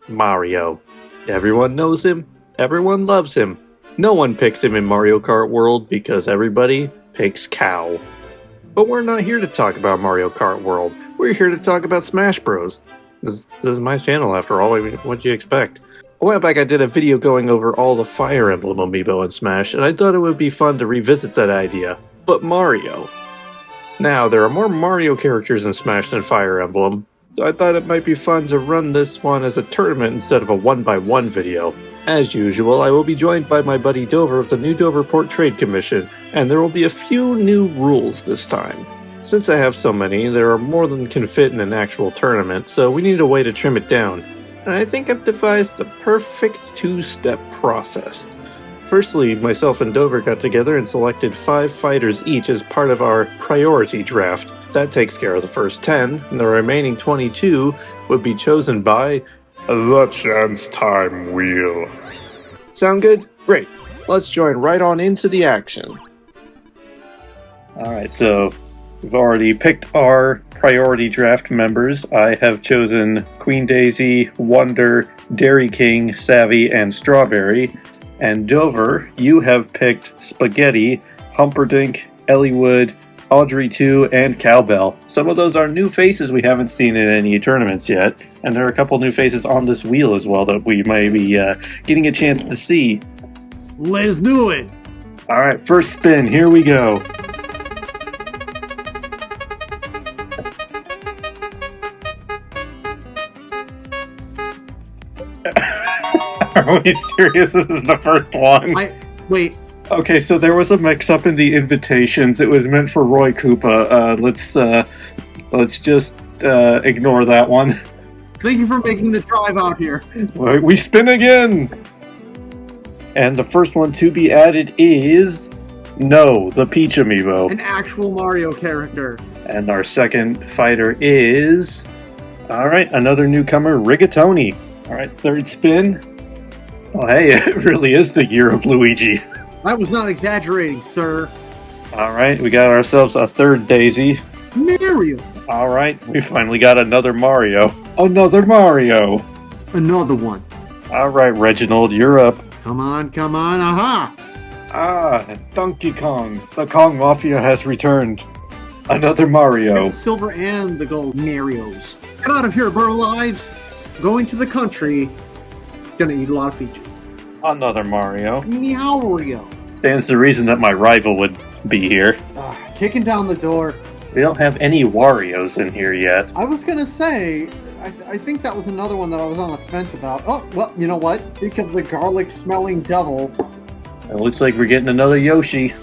Mario. Everyone knows him, everyone loves him. No one picks him in Mario Kart World because everybody picks Cow. But we're not here to talk about Mario Kart World. We're here to talk about Smash Bros. This is my channel after all, what'd you expect? A while back I did a video going over all the Fire Emblem amiibo in Smash, and I thought it would be fun to revisit that idea. But Mario. Now, there are more Mario characters in Smash than Fire Emblem, so I thought it might be fun to run this one as a tournament instead of a 1x1 video. As usual, I will be joined by my buddy Dover of the New Dover Port Trade Commission, and there will be a few new rules this time. Since I have so many, there are more than can fit in an actual tournament, so we need a way to trim it down. And I think I've devised the perfect two-step process. Firstly, myself and Dover got together and selected 5 fighters each as part of our priority draft. That takes care of the first 10, and the remaining 22 would be chosen by the Chance Time Wheel. Sound good? Great. Let's join right on into the action. Alright, so we've already picked our priority draft members. I have chosen Queen Daisy, Wonder, Dairy King, Savvy, and Strawberry. And Dover, you have picked Spaghetti, Humperdinck, Elliewood, Audrey 2, and Cowbell. Some of those are new faces we haven't seen in any tournaments yet, and there are a couple new faces on this wheel as well that we may be getting a chance to see. Let's do it! Alright, first spin, here we go. Are we serious? This is the first one? Wait. Okay, so there was a mix-up in the invitations. It was meant for Roy Koopa. Let's just ignore that one. Thank you for making the drive out here. We spin again! And the first one to be added is... No, the Peach Amiibo. An actual Mario character. And our second fighter is... Alright, another newcomer, Rigatoni. Alright, third spin. Oh hey, it really is the year of Luigi. I was not exaggerating, sir. Alright, we got ourselves a third Daisy. Mario. Alright, we finally got another Mario. Another Mario! Another one. Alright, Reginald, you're up. Come on, aha! Ah, Donkey Kong. The Kong Mafia has returned. Another Mario. The silver and the gold Marios. Get out of here, burrow lives! Going to the country. Gonna eat a lot of peaches. Another Mario. Meowrio. Stands to reason that my rival would be here. Kicking down the door. We don't have any Warios in here yet. I was gonna say, I think that was another one that I was on the fence about. Oh, well, you know what? Think of the garlic-smelling devil. It looks like we're getting another Yoshi.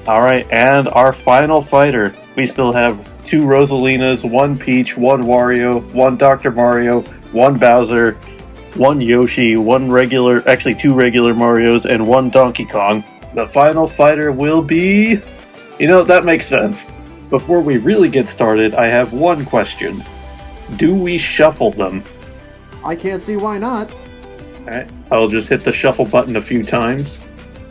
Alright, and our final fighter. We still have 2 Rosalinas, 1 Peach, 1 Wario, 1 Dr. Mario, 1 Bowser, 1 Yoshi, 1 regular, actually 2 regular Marios, and 1 Donkey Kong. The final fighter will be... You know, that makes sense. Before we really get started, I have one question. Do we shuffle them? I can't see why not. Alright, I'll just hit the shuffle button a few times.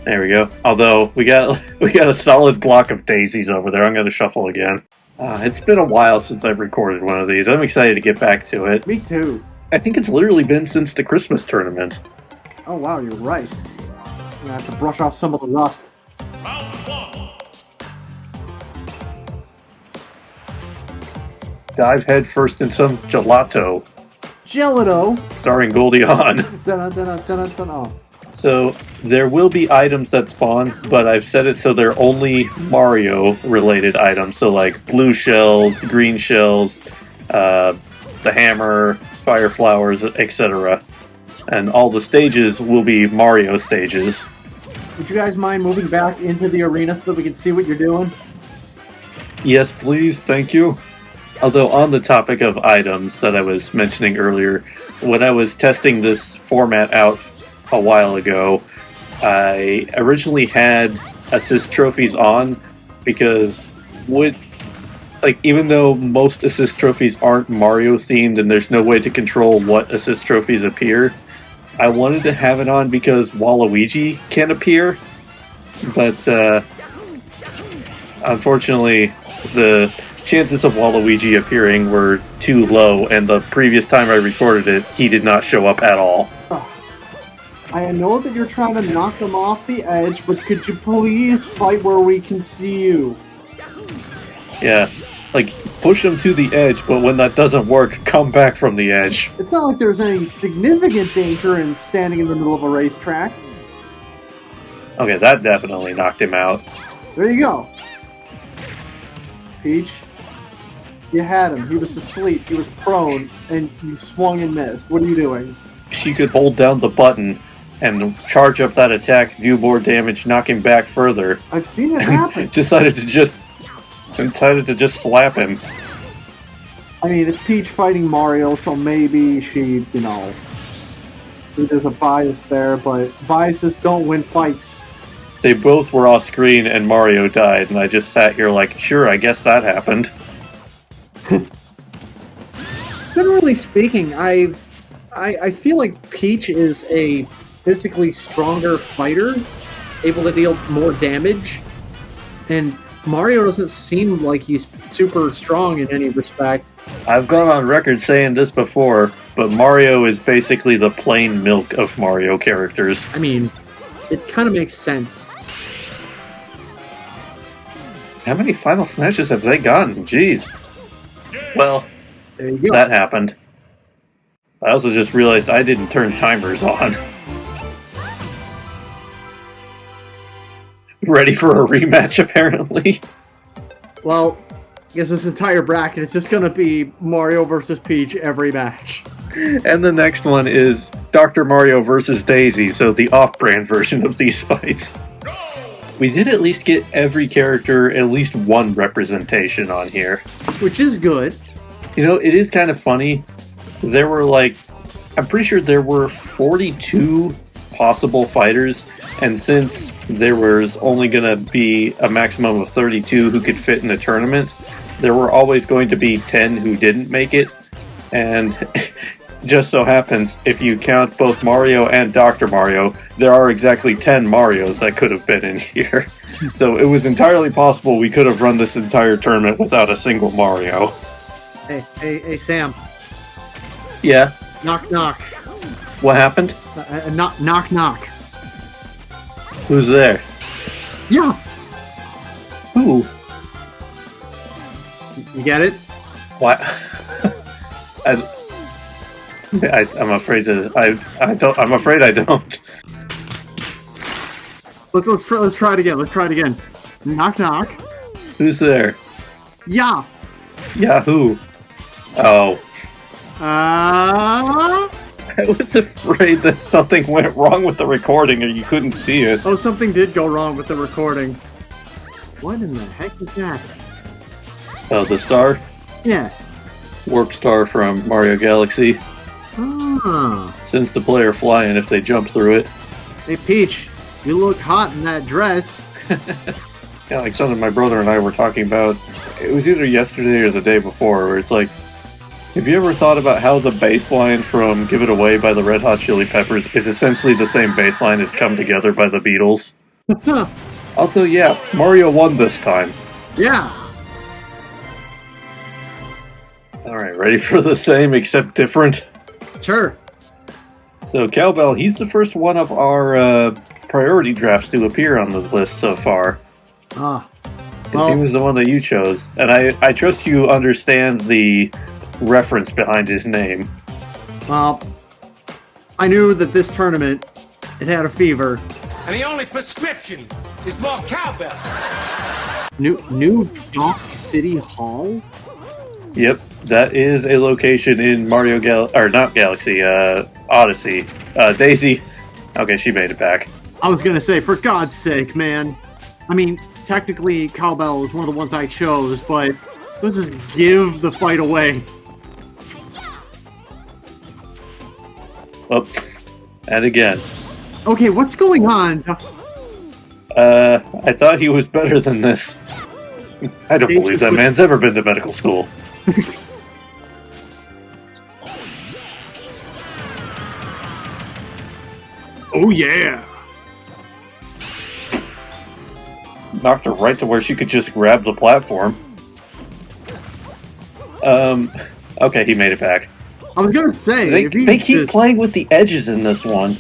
There we go. Although, we got a solid block of daisies over there. I'm going to shuffle again. It's been a while since I've recorded one of these. I'm excited to get back to it. Me too. I think it's literally been since the Christmas tournament. Oh wow, you're right. I'm gonna have to brush off some of the rust. Dive head first in some gelato. Gelato? Starring Goldie Hawn. Oh. So, there will be items that spawn, but I've set it so they're only Mario-related items. So like blue shells, green shells, the hammer, fire flowers, etc. And all the stages will be Mario stages. Would you guys mind moving back into the arena so that we can see what you're doing? Yes, please, thank you. Although on the topic of items that I was mentioning earlier, when I was testing this format out a while ago, I originally had assist trophies on because even though most assist trophies aren't Mario themed and there's no way to control what assist trophies appear, I wanted to have it on because Waluigi can appear, but unfortunately the chances of Waluigi appearing were too low, and the previous time I recorded it, he did not show up at all. I know that you're trying to knock them off the edge, but could you please fight where we can see you? Yeah, like, push them to the edge, but when that doesn't work, come back from the edge. It's not like there's any significant danger in standing in the middle of a racetrack. Okay, that definitely knocked him out. There you go. Peach, you had him. He was asleep. He was prone, and you swung and missed. What are you doing? She could hold down the button and charge up that attack, do more damage, knock him back further. I've seen it happen. decided to just slap him. I mean, it's Peach fighting Mario, so maybe she, there's a bias there, but biases don't win fights. They both were off screen and Mario died, and I just sat here like, sure, I guess that happened. Generally speaking, I feel like Peach is a physically stronger fighter, able to deal more damage, and Mario doesn't seem like he's super strong in any respect. I've gone on record saying this before, but Mario is basically the plain milk of Mario characters. I mean, it kind of makes sense. How many Final Smashes have they gotten? Jeez. Well, There you go. that happened. I also just realized I didn't turn timers on. Ready for a rematch, apparently. Well, I guess this entire bracket is just going to be Mario versus Peach every match. And the next one is Dr. Mario versus Daisy, so the off-brand version of these fights. We did at least get every character at least one representation on here. Which is good. It is kind of funny. There were I'm pretty sure there were 42 possible fighters, and since there was only going to be a maximum of 32 who could fit in the tournament, there were always going to be 10 who didn't make it, and just so happens, if you count both Mario and Dr. Mario, there are exactly 10 Marios that could have been in here. So it was entirely possible we could have run this entire tournament without a single Mario. Hey, Sam. Yeah? Knock, knock. What happened? Knock, knock, knock. Who's there? Yeah. Who? You get it? What? I'm afraid to. I don't. I'm afraid I don't. Let's try it again. Let's try it again. Knock, knock. Who's there? Yeah. Yahoo! Oh. I was afraid that something went wrong with the recording or you couldn't see it. Oh, something did go wrong with the recording. What in the heck is that? Oh, the star? Yeah. Warp star from Mario Galaxy. Ah. Sends the player flying if they jump through it. Hey, Peach, you look hot in that dress. Yeah, like something my brother and I were talking about. It was either yesterday or the day before, where it's like, have you ever thought about how the bass line from Give It Away by the Red Hot Chili Peppers is essentially the same bass line as Come Together by the Beatles? Also, yeah, Mario won this time. Yeah. Alright, ready for the same except different? Sure. So, Cowbell, he's the first one of our priority drafts to appear on the list so far. Ah. Well, he was the one that you chose. And I trust you understand the reference behind his name. Well, I knew that this tournament, it had a fever. And the only prescription is more cowbell. New Dock City Hall? Yep, that is a location in Mario Galaxy, Odyssey. Daisy. Okay, she made it back. I was gonna say, for God's sake, man. I mean, technically, Cowbell was one of the ones I chose, but let's just give the fight away. Oh, and again. Okay, what's going on? I thought he was better than this. I don't believe that man's ever been to medical school. Oh yeah! Knocked her right to where she could just grab the platform. Okay, he made it back. I was gonna say They keep playing with the edges in this one.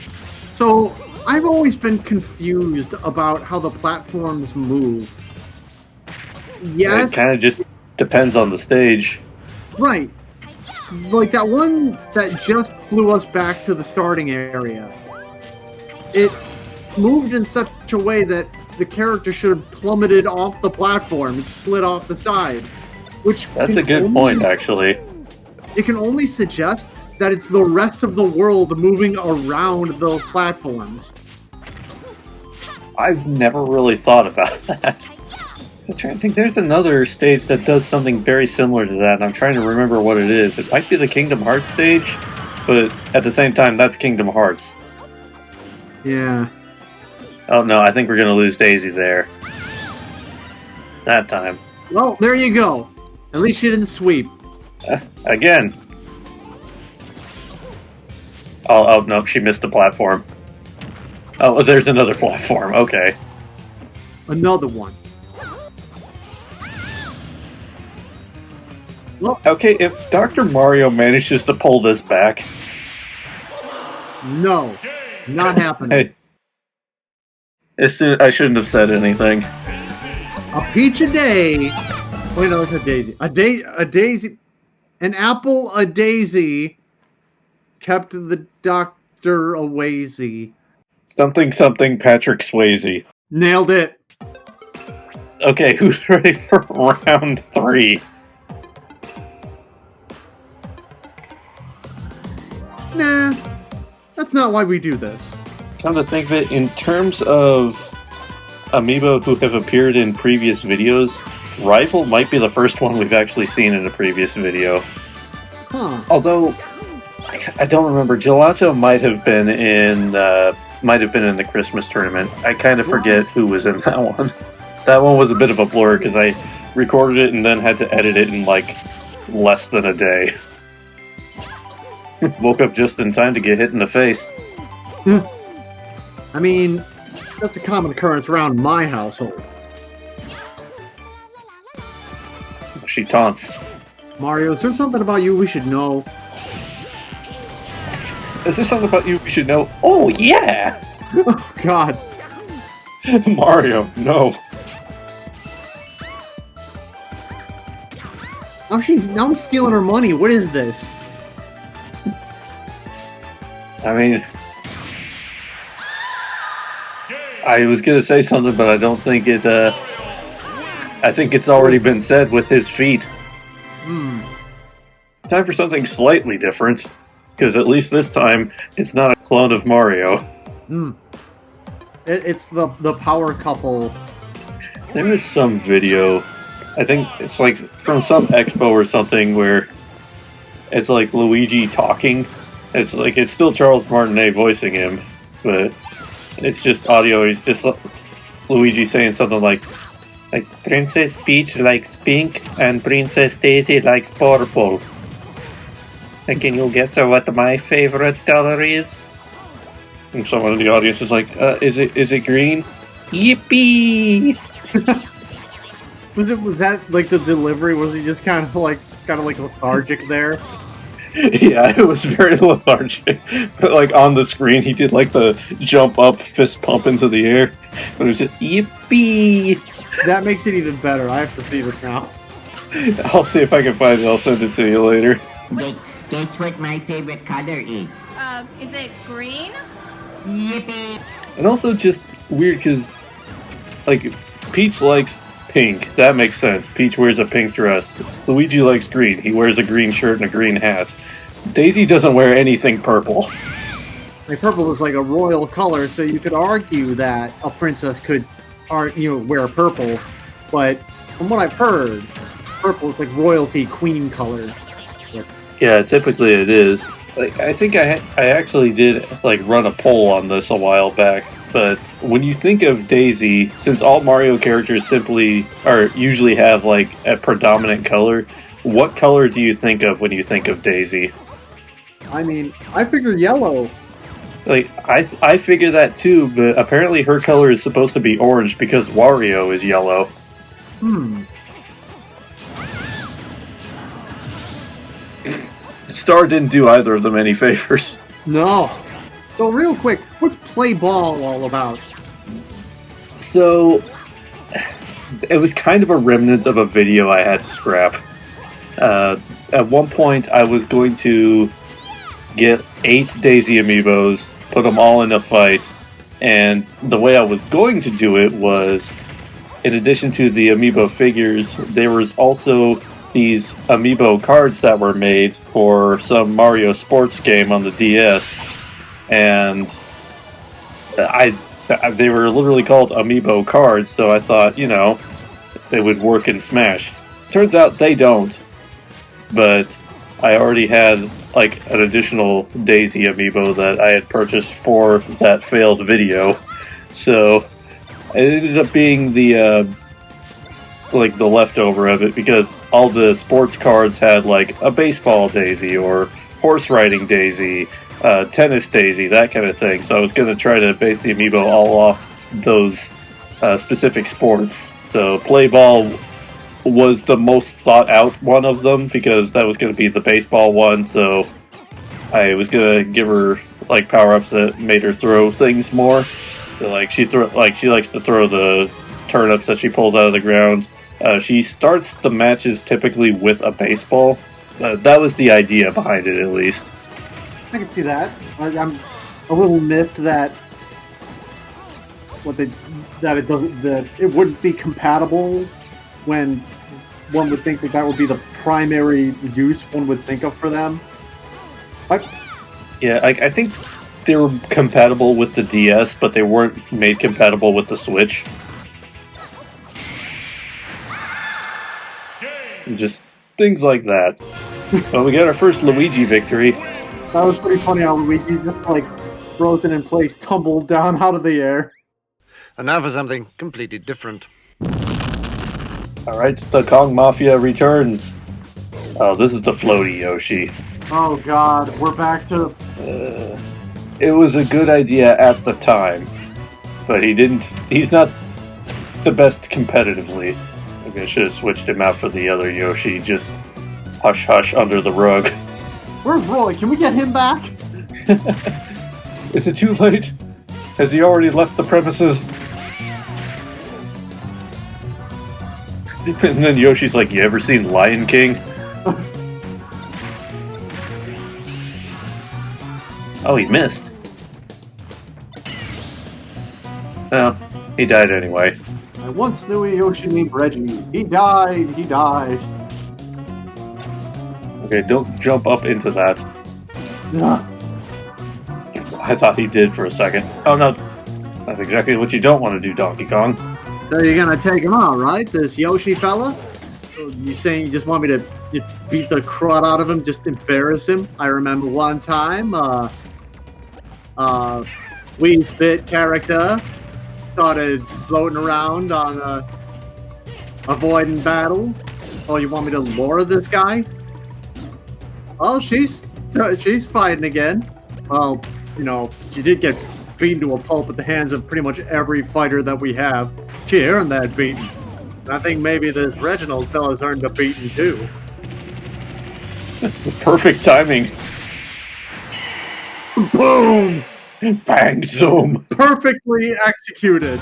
So I've always been confused about how the platforms move. Yes, It kind of just depends on the stage. right. Like that one that just flew us back to the starting area. It moved in such a way that the character should have plummeted off the platform and slid off the side. Which That's a good point, actually. It can only suggest that it's the rest of the world moving around those platforms. I've never really thought about that. I'm trying to think. There's another stage that does something very similar to that, and I'm trying to remember what it is. It might be the Kingdom Hearts stage, but at the same time, that's Kingdom Hearts. Yeah. Oh no, I think we're gonna lose Daisy there. That time. Well, there you go. At least you didn't sweep. Again. Oh no, she missed the platform. Oh, there's another platform. Okay. Another one. Well, Okay, if Dr. Mario manages to pull this back... no. Not happening. Hey. I shouldn't have said anything. A peach a day. Wait, no, it's a daisy. A daisy. An apple a daisy kept the doctor a wazy. Something Patrick Swayze. Nailed it. Okay, who's ready for round 3? Nah. That's not why we do this. Come to think of it, in terms of Amiibo who have appeared in previous videos, Rifle might be the first one we've actually seen in a previous video. Huh. Although, I don't remember. Gelato might have been in the Christmas tournament. I kind of forget who was in that one. That one was a bit of a blur because I recorded it and then had to edit it in like less than a day. Woke up just in time to get hit in the face. I mean, that's a common occurrence around my household. She taunts. Mario, is there something about you we should know? Is there something about you we should know? Oh, yeah! Oh, God. Mario, no. Now he's stealing her money. What is this? I mean... I was gonna say something, but I don't think it, I think it's already been said with his feet. Time for something slightly different, because at least this time, it's not a clone of Mario. It's the power couple. There is some video, I think it's like from some expo or something, where it's like Luigi talking. It's like, it's still Charles Martinet voicing him, but it's just audio. He's just Luigi saying something like Princess Peach likes pink and Princess Daisy likes purple. And can you guess what my favorite color is? And someone in the audience is like, is it green? Yippee! Was that like the delivery? Was he just kind of like lethargic there? Yeah, it was very lethargic. But like on the screen, he did like the jump up, fist pump into the air. But it was just yippee. That makes it even better. I have to see this now. I'll see if I can find it. I'll send it to you later. Guess what my favorite color is? Is it green? Yippee! And also just weird because, like, Peach likes pink. That makes sense. Peach wears a pink dress. Luigi likes green. He wears a green shirt and a green hat. Daisy doesn't wear anything purple. Like, purple is like a royal color, so you could argue that a princess could, wear purple. But from what I've heard, purple is like royalty queen color. Yeah, typically it is. Like, I think I actually did like run a poll on this a while back. But when you think of Daisy, since all Mario characters usually have like a predominant color, what color do you think of when you think of Daisy? I mean, I figure yellow. Like, I figure that too, but apparently her color is supposed to be orange because Wario is yellow. star didn't do either of them any favors. No. So real quick, what's Play Ball all about? So, it was kind of a remnant of a video I had to scrap. At one point, I was going to get 8 Daisy Amiibos, put them all in a fight, and the way I was going to do it was, in addition to the Amiibo figures, there was also these Amiibo cards that were made for some Mario sports game on the DS, and they were literally called Amiibo cards, so I thought, they would work in Smash. Turns out they don't, but I already had an additional Daisy Amiibo that I had purchased for that failed video, so it ended up being the leftover of it, because all the sports cards had a baseball Daisy or horse riding Daisy, tennis Daisy, that kind of thing. So I was going to try to base the Amiibo all off those specific sports. So Play Ball was the most thought out one of them, because that was going to be the baseball one. So I was going to give her power ups that made her throw things more. So she likes to throw the turnips that she pulls out of the ground. She starts the matches typically with a baseball. That was the idea behind it, at least. I can see that. I'm a little miffed that it wouldn't be compatible, when one would think that would be the primary use one would think of for them. Yeah, I think they were compatible with the DS, but they weren't made compatible with the Switch. Just things like that. Well, we got our first Luigi victory. That was pretty funny how Luigi just frozen in place, tumbled down out of the air. And now for something completely different. Alright, the Kong Mafia returns. Oh, this is the floaty Yoshi. Oh god, we're back to... It was a good idea at the time, but he's not the best competitively. Maybe I should have switched him out for the other Yoshi, just hush hush under the rug. Where's Roy? Can we get him back? Is it too late? Has he already left the premises? And then Yoshi's like, you ever seen Lion King? Oh, he missed. Well, he died anyway. I once knew a Yoshi named Reggie. He died. Okay, don't jump up into that. Ugh. I thought he did for a second. Oh no, that's exactly what you don't want to do, Donkey Kong. So you're gonna take him out, right? This Yoshi fella? So you saying you just want me to just beat the crud out of him, just embarrass him? I remember one time, Wii Fit character started floating around on avoiding battles. Oh, you want me to lure this guy? Oh, she's fighting again. Well, she did get beaten to a pulp at the hands of pretty much every fighter that we have. She earned that beating. And I think maybe this Reginald fella's earned a beating too. Perfect timing. Boom! Bang, zoom. Perfectly executed.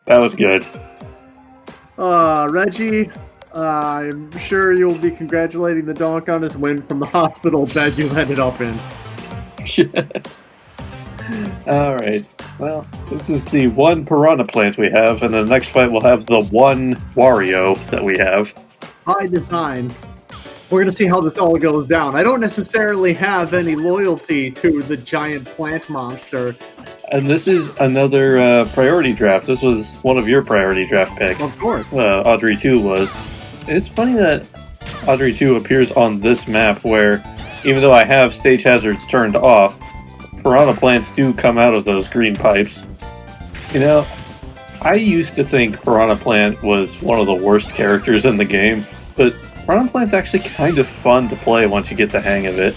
That was good. Reggie, I'm sure you'll be congratulating the donk on his win from the hospital bed you ended up in. Alright, well, this is the one Piranha Plant we have, and the next fight we'll have the one Wario that we have. By design. We're going to see how this all goes down. I don't necessarily have any loyalty to the giant plant monster. And this is another priority draft. This was one of your priority draft picks. Of course. Audrey 2 was. It's funny that Audrey 2 appears on this map where, even though I have stage hazards turned off, Piranha Plants do come out of those green pipes. I used to think Piranha Plant was one of the worst characters in the game, but Piranha Plant's actually kind of fun to play once you get the hang of it.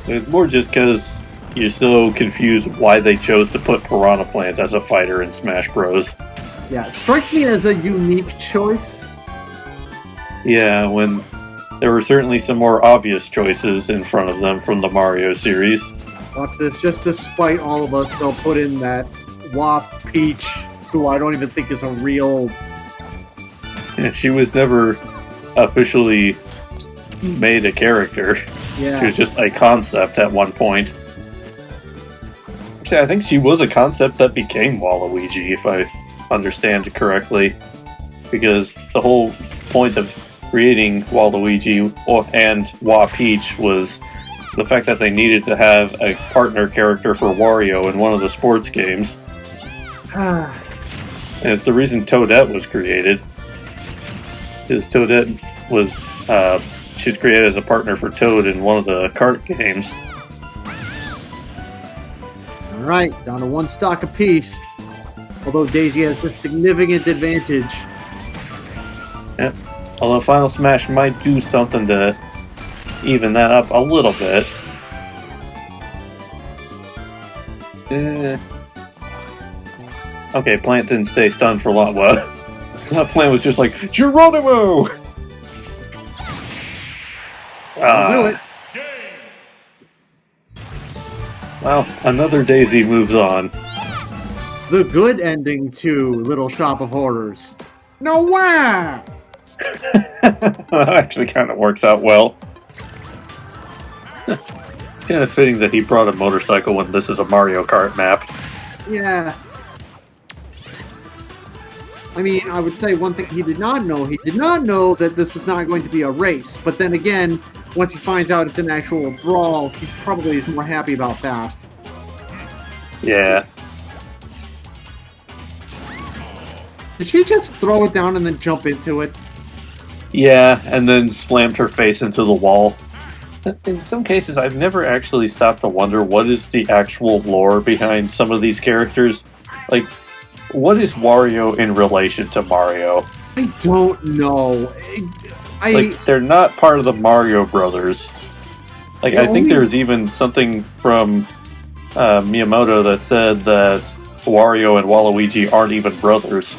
It's more just because you're so confused why they chose to put Piranha Plant as a fighter in Smash Bros. Yeah, it strikes me as a unique choice. Yeah, when there were certainly some more obvious choices in front of them from the Mario series. Watch this. Just to spite all of us, they'll put in that WAP Peach, who I don't even think is a real... She was never officially made a character. Yeah. She was just a concept at one point. Actually, I think she was a concept that became Waluigi, if I understand it correctly. Because the whole point of creating Waluigi and Wa Peach was the fact that they needed to have a partner character for Wario in one of the sports games. And it's the reason Toadette was created. Because Toadette was, she was created as a partner for Toad in one of the kart games. Alright, down to one stock apiece. Although Daisy has a significant advantage. Yep. Although Final Smash might do something to even that up a little bit. Okay, Plant didn't stay stunned for long. Well, that Plant was just like, Geronimo! I'll do it. Well, another Daisy moves on. The good ending to Little Shop of Horrors. No way! That actually kind of works out well. Kind of fitting that he brought a motorcycle when this is a Mario Kart map. Yeah. I mean, I would say one thing he did not know. He did not know that this was not going to be a race. But then again, once he finds out it's an actual brawl, he probably is more happy about that. Yeah. Did she just throw it down and then jump into it? Yeah, and then slammed her face into the wall. In some cases, I've never actually stopped to wonder what is the actual lore behind some of these characters. Like, what is Wario in relation to Mario? I don't know. Like, they're not part of the Mario Brothers. Like, I think there's even something from Miyamoto that said that Wario and Waluigi aren't even brothers.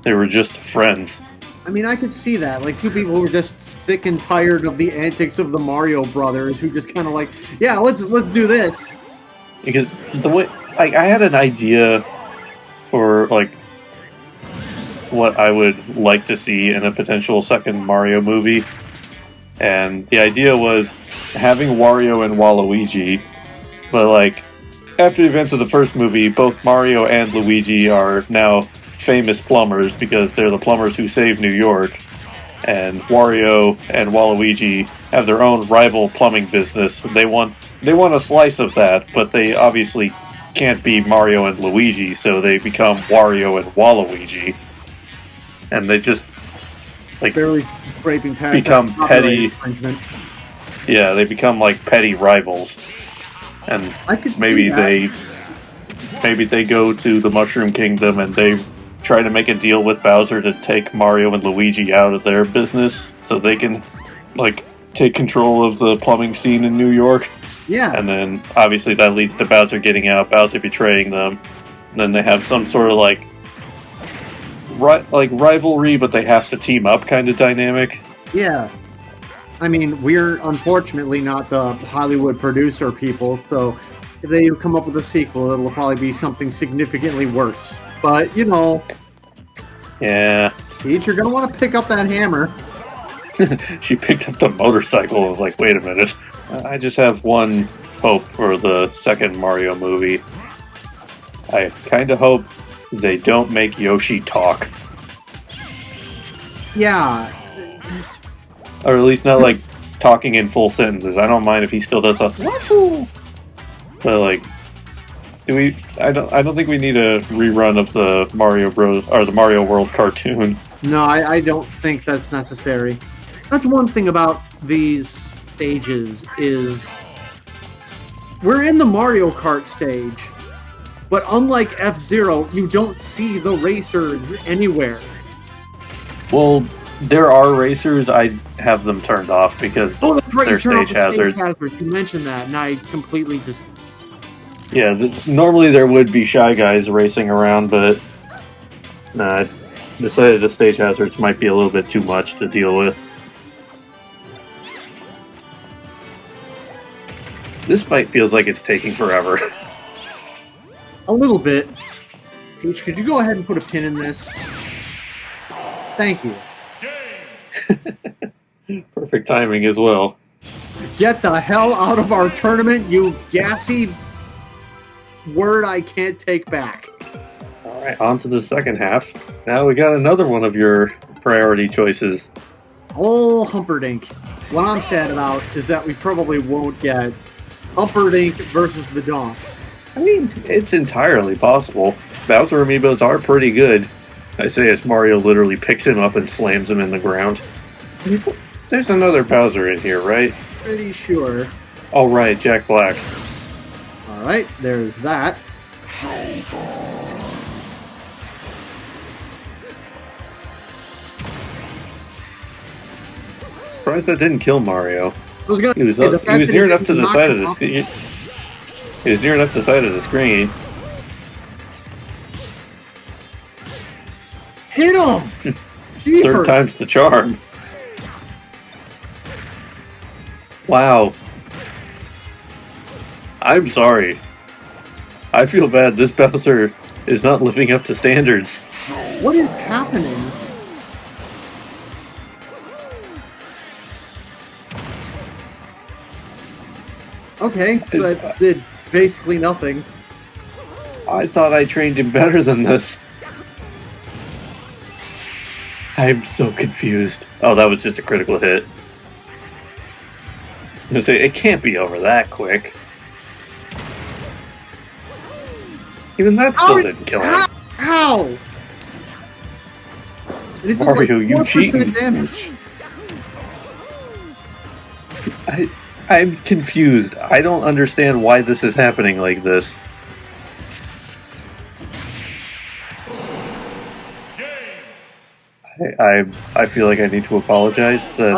They were just friends. I mean, I could see that. Like, two people who were just sick and tired of the antics of the Mario brothers, who just kind of like, yeah, let's do this. Because the way, like, I had an idea for, like, what I would like to see in a potential second Mario movie. And the idea was having Wario and Waluigi, but, like, after the events of the first movie, both Mario and Luigi are now famous plumbers because they're the plumbers who saved New York. And Wario and Waluigi have their own rival plumbing business. They want a slice of that, but they obviously can't be Mario and Luigi, so they become Wario and Waluigi. And they just, like, barely scraping past become petty. Infringement. Yeah, they become like petty rivals. And I could maybe see that. maybe they go to the Mushroom Kingdom and they try to make a deal with Bowser to take Mario and Luigi out of their business so they can, like, take control of the plumbing scene in New York. Yeah. And then obviously that leads to Bowser getting out, Bowser betraying them. And then they have some sort of like rivalry, but they have to team up kind of dynamic. Yeah. I mean, we're unfortunately not the Hollywood producer people, so if they come up with a sequel, it'll probably be something significantly worse. But, you know... Yeah. Peach, you're gonna want to pick up that hammer. She picked up the motorcycle and was like, wait a minute. I just have one hope for the second Mario movie. I kind of hope they don't make Yoshi talk. Yeah. Or at least not, like, talking in full sentences. I don't mind if he still does a waffle. But, like, I don't think we need a rerun of the Mario Bros. Or the Mario World cartoon. No, I don't think that's necessary. That's one thing about these stages is we're in the Mario Kart stage, but unlike F-Zero, you don't see the racers anywhere. Well, there are racers. I have them turned off because that's right, they're you turn off stage the hazards. You mentioned that, and I completely just... Yeah, normally there would be Shy Guys racing around, but nah, decided the stage hazards might be a little bit too much to deal with. This fight feels like it's taking forever. A little bit. Peach, could you go ahead and put a pin in this? Thank you. Perfect timing as well. Get the hell out of our tournament, you gassy word I can't take back. Alright, on to the second half. Now we got another one of your priority choices. Oh, Humperdinck. What I'm sad about is that we probably won't get Humperdinck versus the Donk. I mean, it's entirely possible. Bowser amiibos are pretty good. I say as Mario literally picks him up and slams him in the ground. There's another Bowser in here, right? Pretty sure. Oh, right, Jack Black. Alright, there's that. Surprised that didn't kill Mario. I was gonna He was say, the fact that near it enough to didn't the knock side of him the off- screen. He was near enough to the side of the screen. Hit him! Third Jeepers. time's the charm. Wow. I'm sorry. I feel bad. This Bowser is not living up to standards. What is happening? Okay, so that did basically nothing. I thought I trained him better than this. I'm so confused. Oh, that was just a critical hit. I was gonna say, it can't be over that quick. Even that still didn't kill him. How? And it did Mario, you 4% cheating. damage. I'm confused. I don't understand why this is happening like this. I feel like I need to apologize that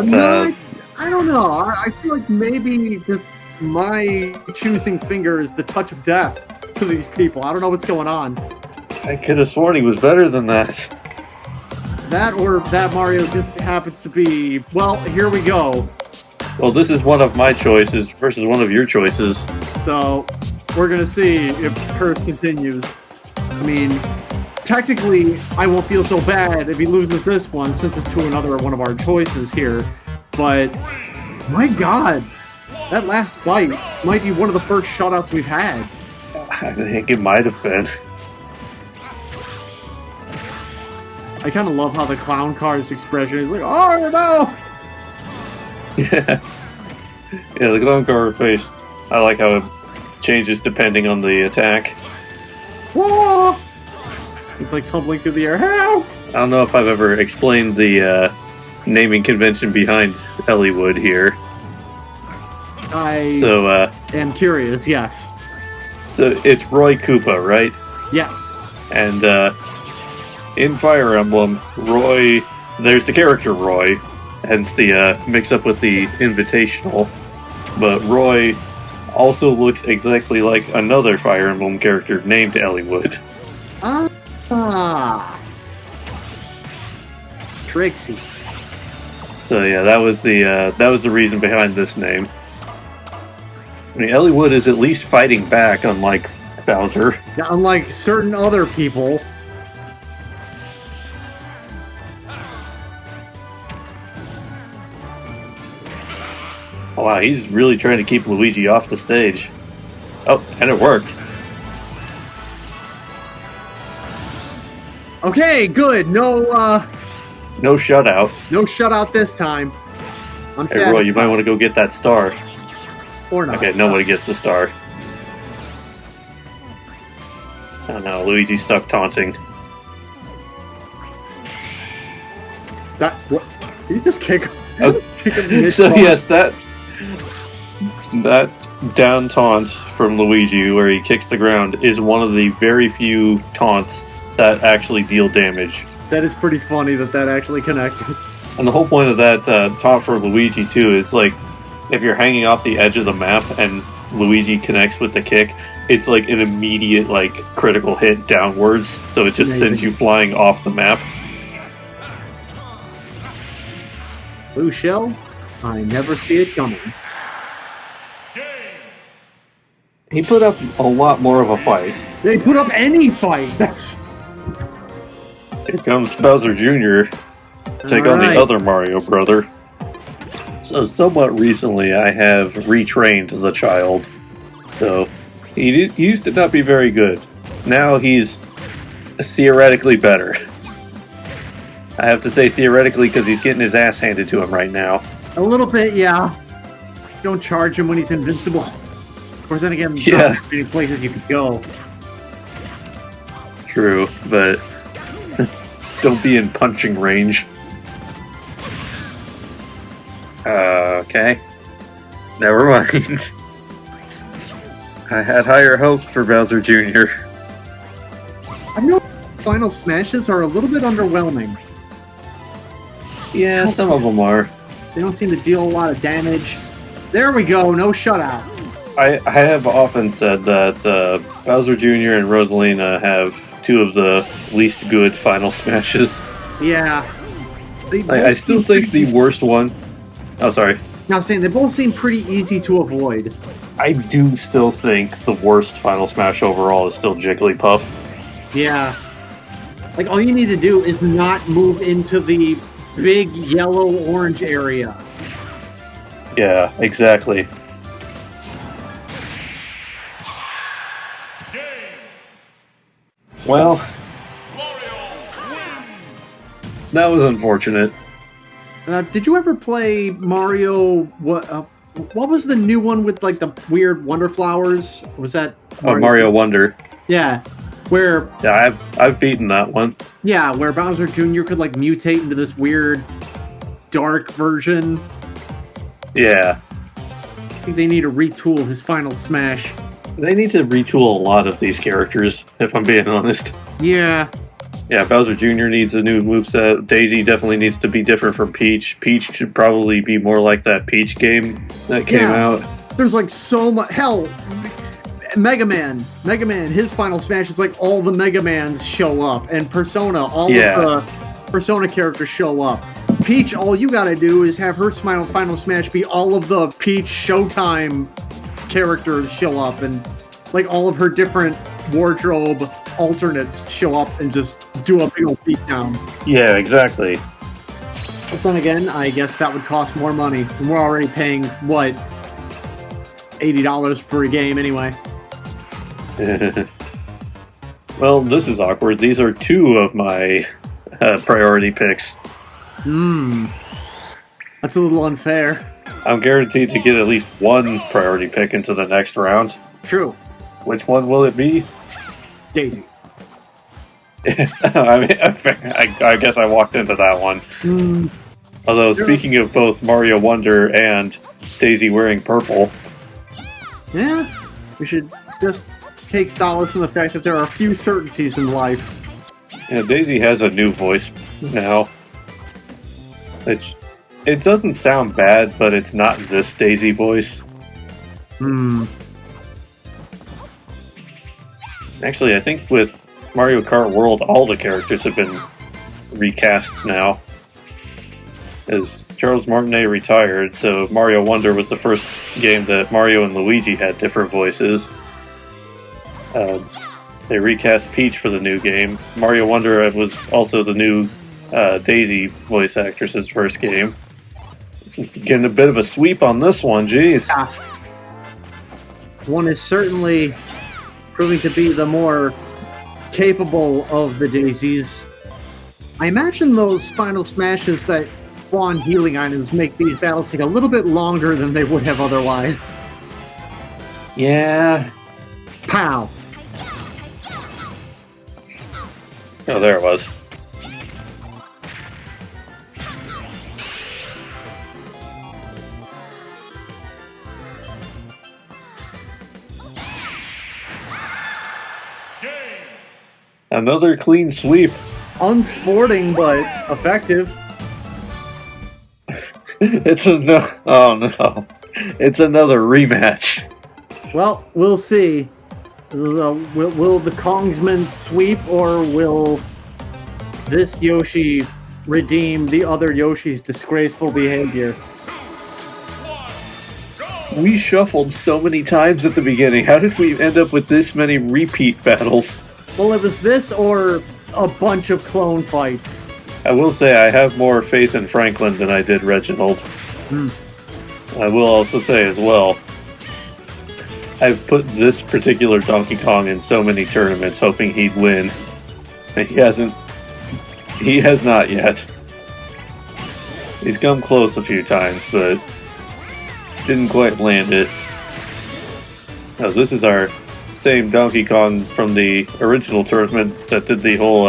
I don't know. I feel like maybe just my choosing finger is the touch of death to these people. I don't know what's going on. I could have sworn he was better than that. That or that Mario just happens to be... Well, here we go. Well, this is one of my choices versus one of your choices. So, we're going to see if curse continues. I mean, technically, I won't feel so bad if he loses this one, since it's to another one of our choices here. But, my god, that last fight might be one of the first shutouts we've had. I think it might have been. I kind of love how the clown car's expression is like, oh no! Yeah. Yeah, the clown car face. I like how it changes depending on the attack. Whoa! It's like tumbling through the air. Help! I don't know if I've ever explained the naming convention behind Elliewood here. I So, am curious, yes. so it's Roy Koopa, right? Yes. And in Fire Emblem, Roy, there's the character Roy, hence the mix-up with the Invitational. But Roy also looks exactly like another Fire Emblem character named Elliewood. Ah. Trixie. So yeah, that was the reason behind this name. I mean, Elliewood is at least fighting back, unlike Bowser. Yeah, unlike certain other people. Oh, wow, he's really trying to keep Luigi off the stage. Oh, and it worked. Okay, good. No shutout. no shutout this time. I'm Hey, Roy, you might want to go get that star. Or not. Okay, nobody gets the star. Oh no, Luigi's stuck taunting. That what? Did you just kick? Oh. Kick him So yes, that down taunt from Luigi, where he kicks the ground, is one of the very few taunts that actually deal damage. That is pretty funny that actually connected. And the whole point of that taunt for Luigi too is like, if you're hanging off the edge of the map and Luigi connects with the kick, it's like an immediate like critical hit downwards, so it just Amazing. sends you flying off the map. Blue shell? I never see it coming. He put up a lot more of a fight. They put up any fight! Here comes Bowser Jr. Take on the other Mario brother. So somewhat recently I have retrained the child. So he used to not be very good. Now he's theoretically better. I have to say theoretically because he's getting his ass handed to him right now. A little bit, yeah. Don't charge him when he's invincible. Of course, then again, there's not many places you could go. True, but don't be in punching range. Okay. Never mind. I had higher hopes for Bowser Jr. I know final smashes are a little bit underwhelming. Yeah, some of them are. They don't seem to deal a lot of damage. There we go, no shutout. I have often said that Bowser Jr. and Rosalina have two of the least good final smashes. Yeah. I still think the worst one... Oh, sorry. Now I'm saying they both seem pretty easy to avoid. I do still think the worst final smash overall is still Jigglypuff. Yeah. Like, all you need to do is not move into the big yellow-orange area. Yeah, exactly. Well, that was unfortunate. Did you ever play Mario? What was the new one with like the weird wonder flowers? Was that Mario Wonder? Yeah, where I've beaten that one. Yeah, where Bowser Jr. could like mutate into this weird dark version. Yeah. I think they need to retool his final smash. They need to retool a lot of these characters, if I'm being honest. Yeah. Yeah, Bowser Jr. needs a new moveset. Daisy definitely needs to be different from Peach. Peach should probably be more like that Peach game that came out. There's like so much... Hell, Mega Man, his final smash is like all the Mega Mans show up. And Persona, all of the Persona characters show up. Peach, all you gotta do is have her final smash be all of the Peach Showtime characters show up. And like all of her different wardrobe alternates show up and just do a big old beatdown. Yeah, exactly. But then again, I guess that would cost more money. And we're already paying, what, $80 for a game anyway. Well, this is awkward. These are two of my priority picks. That's a little unfair. I'm guaranteed to get at least one priority pick into the next round. True. Which one will it be? Daisy. I mean, I guess I walked into that one. Although, speaking of both Mario Wonder and Daisy wearing purple... Yeah, we should just take solace in the fact that there are a few certainties in life. Yeah, Daisy has a new voice now. It doesn't sound bad, but it's not this Daisy voice. Actually, I think with Mario Kart World, all the characters have been recast now. As Charles Martinet retired, so Mario Wonder was the first game that Mario and Luigi had different voices. They recast Peach for the new game. Mario Wonder was also the new Daisy voice actress's first game. Getting a bit of a sweep on this one, jeez. Yeah. One is certainly proving to be the more capable of the Daisies. I imagine those final smashes that spawn healing items make these battles take a little bit longer than they would have otherwise. Yeah. Pow. Oh, there it was. Another clean sweep. Unsporting, but effective. It's another rematch. Well, we'll see. Will the Kongsmen sweep, or will this Yoshi redeem the other Yoshi's disgraceful behavior. We shuffled so many times at the beginning. How did we end up with this many repeat battles? Well, it was this or a bunch of clone fights. I will say I have more faith in Franklin than I did Reginald. I will also say as well, I've put this particular Donkey Kong in so many tournaments hoping he'd win. And he hasn't. He has not yet. He's come close a few times, but didn't quite land it. Now, this is our same Donkey Kong from the original tournament that did the whole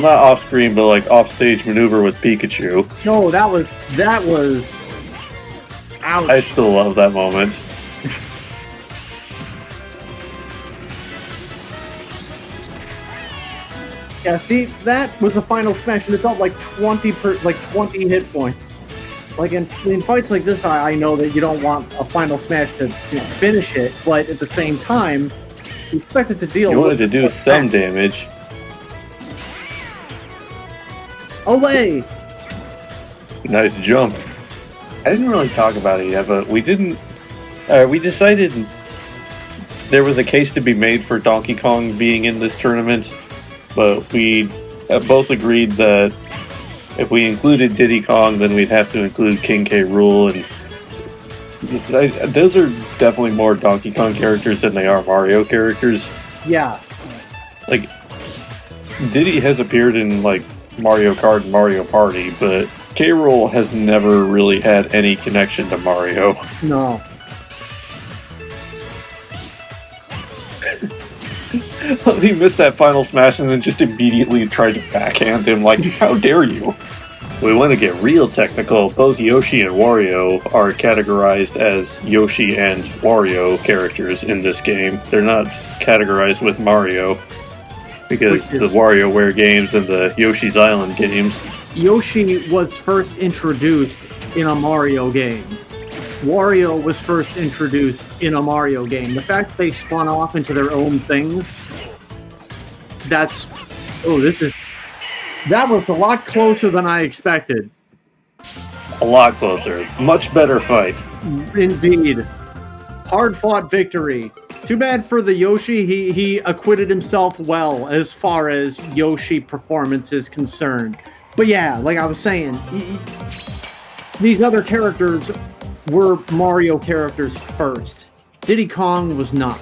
not off screen, but like off stage maneuver with Pikachu. No, that was ouch. I still love that moment. Yeah, see, that was a final smash, and it felt like 20 hit points. Like in fights like this, I know that you don't want a final smash to finish it, but at the same time, you expect it to deal. You wanted to do some damage. Olay! Nice jump. I didn't really talk about it yet, but we didn't. We decided there was a case to be made for Donkey Kong being in this tournament, but we both agreed that if we included Diddy Kong, then we'd have to include King K. Rool, and those are definitely more Donkey Kong characters than they are Mario characters. Yeah. Like, Diddy has appeared in, like, Mario Kart and Mario Party, but K. Rool has never really had any connection to Mario. No. He missed that final smash and then just immediately tried to backhand him, like, how dare you? We want to get real technical. Both Yoshi and Wario are categorized as Yoshi and Wario characters in this game. They're not categorized with Mario, because the WarioWare games and the Yoshi's Island games. Yoshi was first introduced in a Mario game. Wario was first introduced in a Mario game. The fact they spun off into their own things, that was a lot closer than I expected. A lot closer. Much better fight. Indeed. Hard-fought victory. Too bad for the Yoshi, he acquitted himself well as far as Yoshi performance is concerned. But yeah, like I was saying, these other characters were Mario characters first. Diddy Kong was not.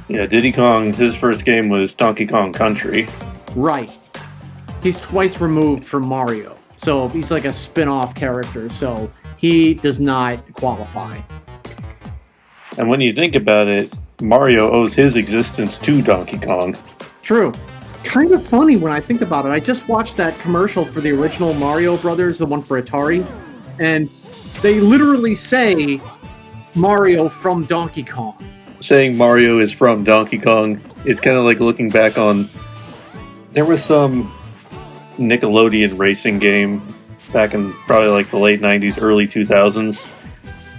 Yeah, Diddy Kong, his first game was Donkey Kong Country. Right. He's twice removed from Mario. So he's like a spin-off character, so he does not qualify. And when you think about it, Mario owes his existence to Donkey Kong. True. Kind of funny when I think about it. I just watched that commercial for the original Mario Brothers, the one for Atari, and they literally say Mario from Donkey Kong. Saying Mario is from Donkey Kong, it's kind of like looking back on... There was some Nickelodeon racing game back in probably like the late 90s, early 2000s,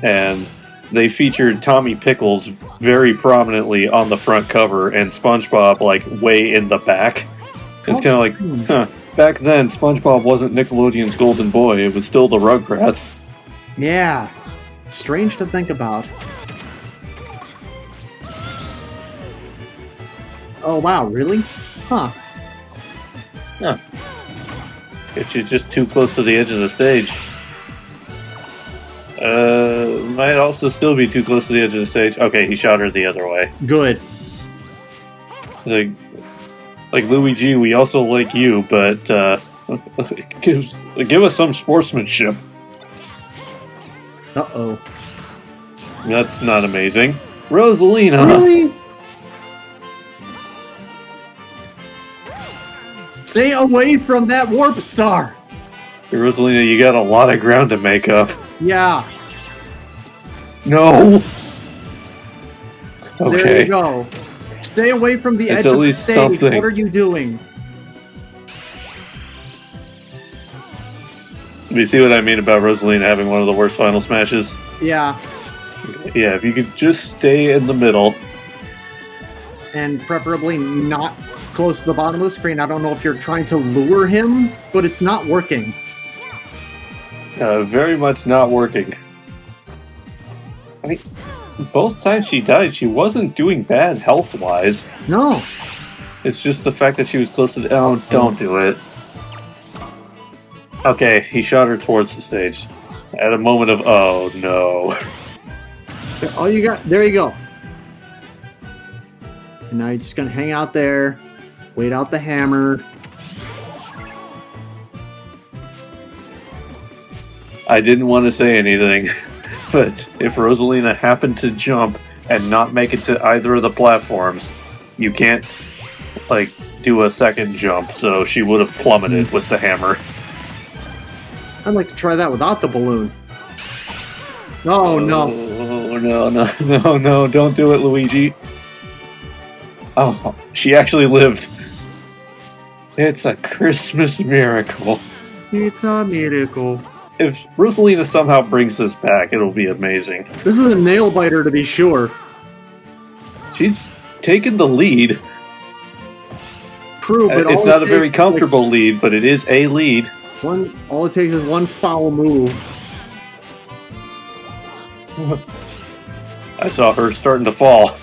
and they featured Tommy Pickles very prominently on the front cover and SpongeBob like way in the back. It's kind of like, back then SpongeBob wasn't Nickelodeon's golden boy, it was still the Rugrats. Yeah. Strange to think about. Oh wow, really? Huh. Huh. Get you just too close to the edge of the stage. Might also still be too close to the edge of the stage. Okay, he shot her the other way. Good. Like Luigi, we also like you, but give us some sportsmanship. Uh-oh. That's not amazing. Rosalina! Really? Stay away from that warp star! Rosalina, you got a lot of ground to make up. Yeah. No! Okay. There you go. Stay away from the edge at of the least stage. something. What are you doing? You see what I mean about Rosalina having one of the worst final smashes? Yeah. Yeah, if you could just stay in the middle. And preferably not close to the bottom of the screen. I don't know if you're trying to lure him, but it's not working. Very much not working. I mean, both times she died, she wasn't doing bad health-wise. No. It's just the fact that she was close to the... Oh, don't do it. Okay, he shot her towards the stage. At a moment of, oh, no. All you got... There you go. And now you're just going to hang out there, wait out the hammer. I didn't want to say anything, but if Rosalina happened to jump and not make it to either of the platforms, you can't, like, do a second jump, so she would have plummeted with the hammer. I'd like to try that without the balloon. Oh, no. No, don't do it, Luigi. Oh, she actually lived. It's a Christmas miracle. It's a miracle. If Rosalina somehow brings this back, it'll be amazing. This is a nail biter to be sure. She's taken the lead. True, but it's not a very comfortable lead, but it is a lead. All it takes is one foul move. I saw her starting to fall.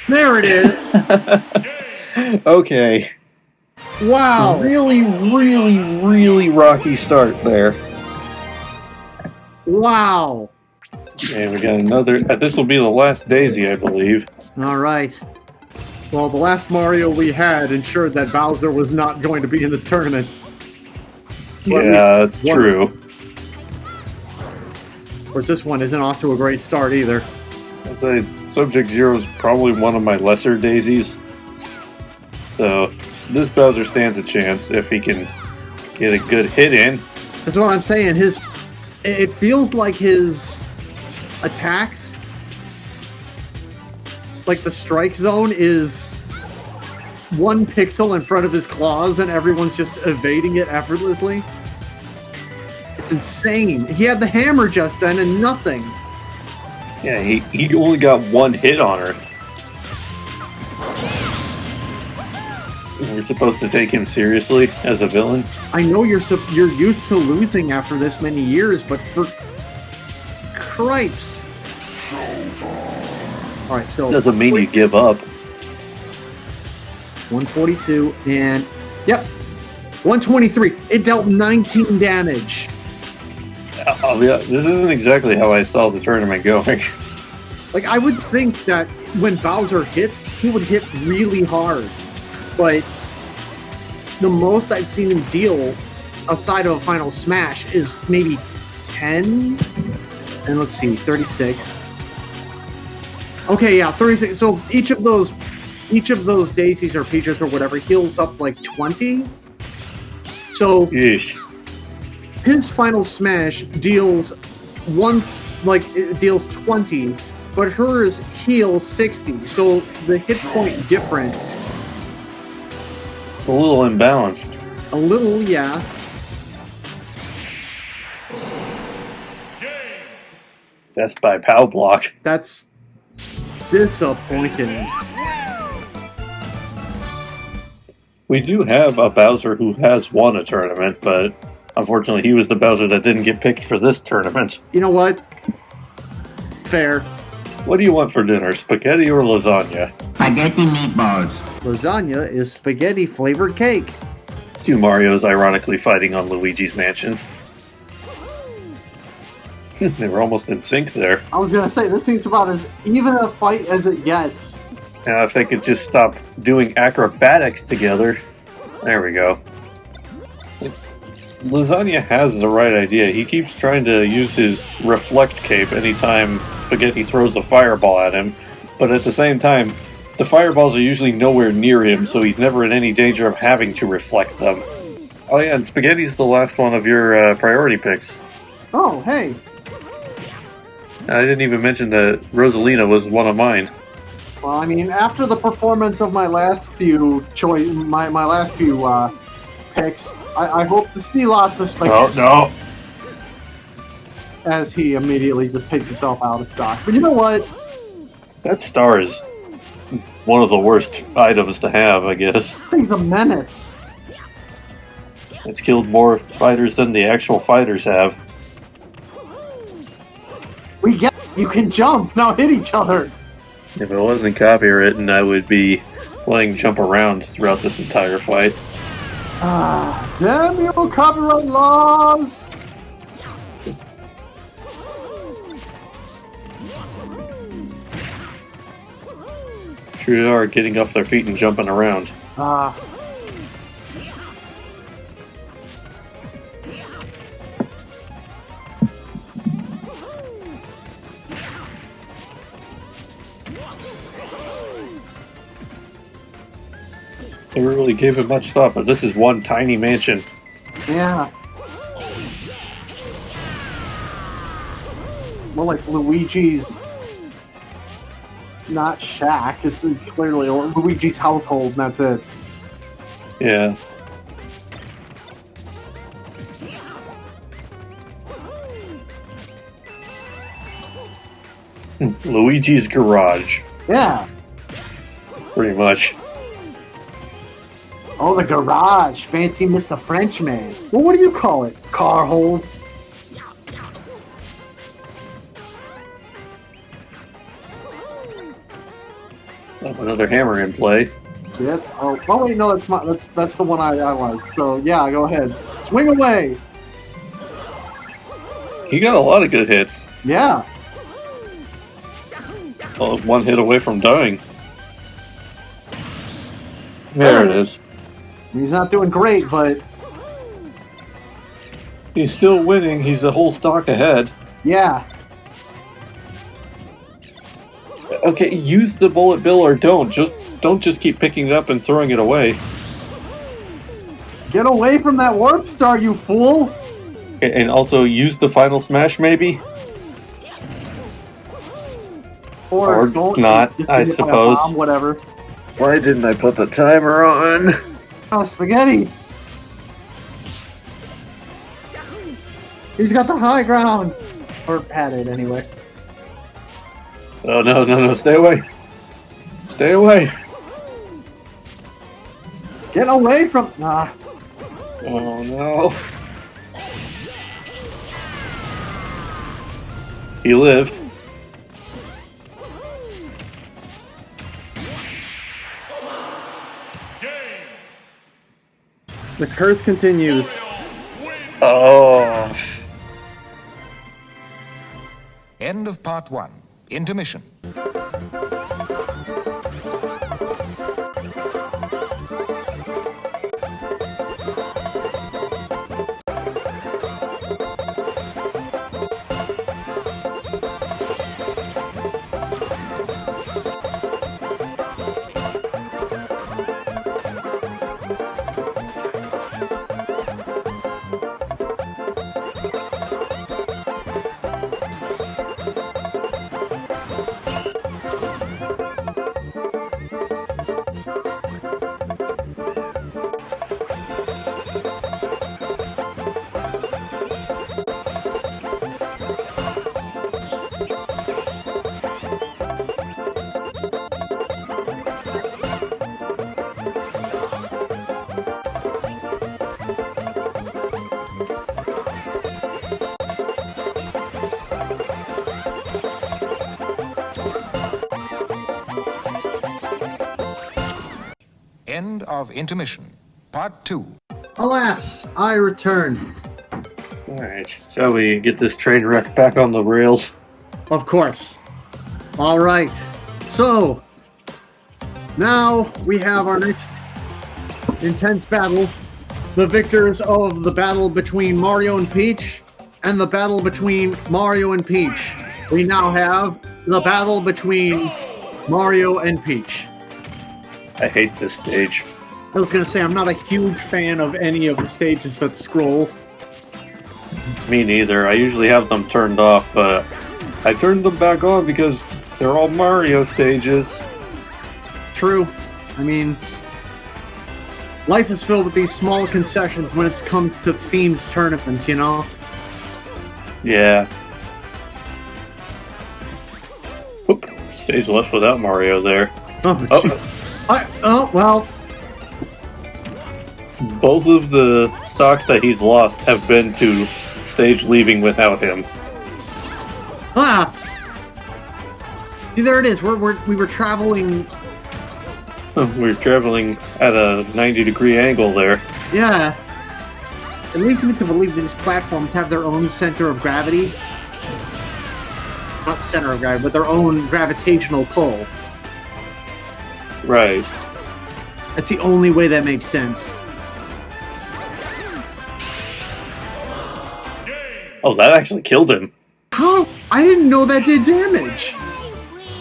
There it is. Okay. Wow. Really rocky start there. Wow. And we got another... this will be the last Daisy, I believe. All right. Well, the last Mario we had ensured that Bowser was not going to be in this tournament. Yeah, that's true. Of course, this one isn't off to a great start either. I'd say Subject Zero is probably one of my lesser Daisies. So, this Bowser stands a chance if he can get a good hit in. That's what I'm saying. It feels like his attacks, like the strike zone is 1 pixel in front of his claws and everyone's just evading it effortlessly. It's insane. He had the hammer just then and nothing. Yeah, he only got 1 hit on her. We're supposed to take him seriously as a villain? I know you're used to losing after this many years, but for cripes. Alright, so... Doesn't mean you give up. 142, and... Yep! 123. It dealt 19 damage. Oh, yeah, this isn't exactly how I saw the tournament going. Like, I would think that when Bowser hits, he would hit really hard. But the most I've seen him deal, aside of a final smash, is maybe 10? And let's see, 36. Okay, yeah, 36. So each of those daisies or peaches or whatever heals up like 20. So Yeesh. his final smash deals it deals 20, but hers heals 60. So the hit point difference, It's a little imbalanced. a little, yeah. That's by POW block. That's disappointing. We do have a Bowser who has won a tournament, but unfortunately he was the Bowser that didn't get picked for this tournament. You know what? Fair. What do you want for dinner, spaghetti or lasagna? Spaghetti meatballs. Lasagna is spaghetti flavored cake. 2 Marios ironically fighting on Luigi's Mansion. They were almost in sync there. I was gonna say, this seems about as even a fight as it gets. Now if they could just stop doing acrobatics together. There we go. Lasagna has the right idea. He keeps trying to use his reflect cape anytime Spaghetti throws a fireball at him, but at the same time, the fireballs are usually nowhere near him, so he's never in any danger of having to reflect them. Oh yeah, and Spaghetti's the last one of your priority picks. Oh, hey. I didn't even mention that Rosalina was one of mine. Well, I mean, after the performance of my last few picks, I hope to see lots of spaghetti. No. As he immediately just takes himself out of stock. But you know what? That star is one of the worst items to have, I guess. Thing's a menace. It's killed more fighters than the actual fighters have. We get you can jump, now hit each other. If it wasn't copywritten, I would be playing jump around throughout this entire fight. Ah, damn you, copyright laws! Sure they are getting off their feet and jumping around. Ah. They really gave it much thought, but this is one tiny mansion. Yeah. More like Luigi's, not shack. It's clearly Luigi's household, and that's it. Yeah. Luigi's garage, Yeah. pretty much. Oh, the garage. Fancy Mr. Frenchman. Well, what do you call it? Car hold? Oh, another hammer in play. Yep. Oh wait, no, that's the one I like. So yeah, go ahead. Swing away. He got a lot of good hits. Yeah. Oh, one hit away from dying. There it is. He's not doing great, but He's still winning. He's a whole stock ahead. yeah. Okay, use the bullet bill or don't. Don't just keep picking it up and throwing it away. Get away from that warp star, you fool! And also use the final smash, maybe? Or don't not, just I hit it by a suppose. bomb, whatever. Why didn't I put the timer on? Oh, spaghetti! He's got the high ground! Or had it, anyway. Oh, no, stay away. Stay away. Get away from... Ah. Oh, no. He lived. The curse continues. Oh. End of part 1. Intermission. End of intermission. Part 2. Alas, I return. Alright, shall we get this train wreck back on the rails? Of course. Alright. So, now we have our next intense battle. The victors of the battle between Mario and Peach, and the battle between Mario and Peach. We now have the battle between Mario and Peach. I hate this stage. I was going to say, I'm not a huge fan of any of the stages that scroll. Me neither. I usually have them turned off, but I turned them back on because they're all Mario stages. True. I mean, life is filled with these small concessions when it comes to themed tournaments, you know? Yeah. Oop, stage left without Mario there. Oh, Oh. oh well. Both of the stocks that he's lost have been to stage leaving without him. Ah. See, there it is. We were traveling. We're traveling at a 90-degree angle there. Yeah. It leads me to believe that these platforms have their own center of gravity. Not center of gravity, but their own gravitational pull. Right. That's the only way that makes sense. Oh, that actually killed him. How? I didn't know that did damage.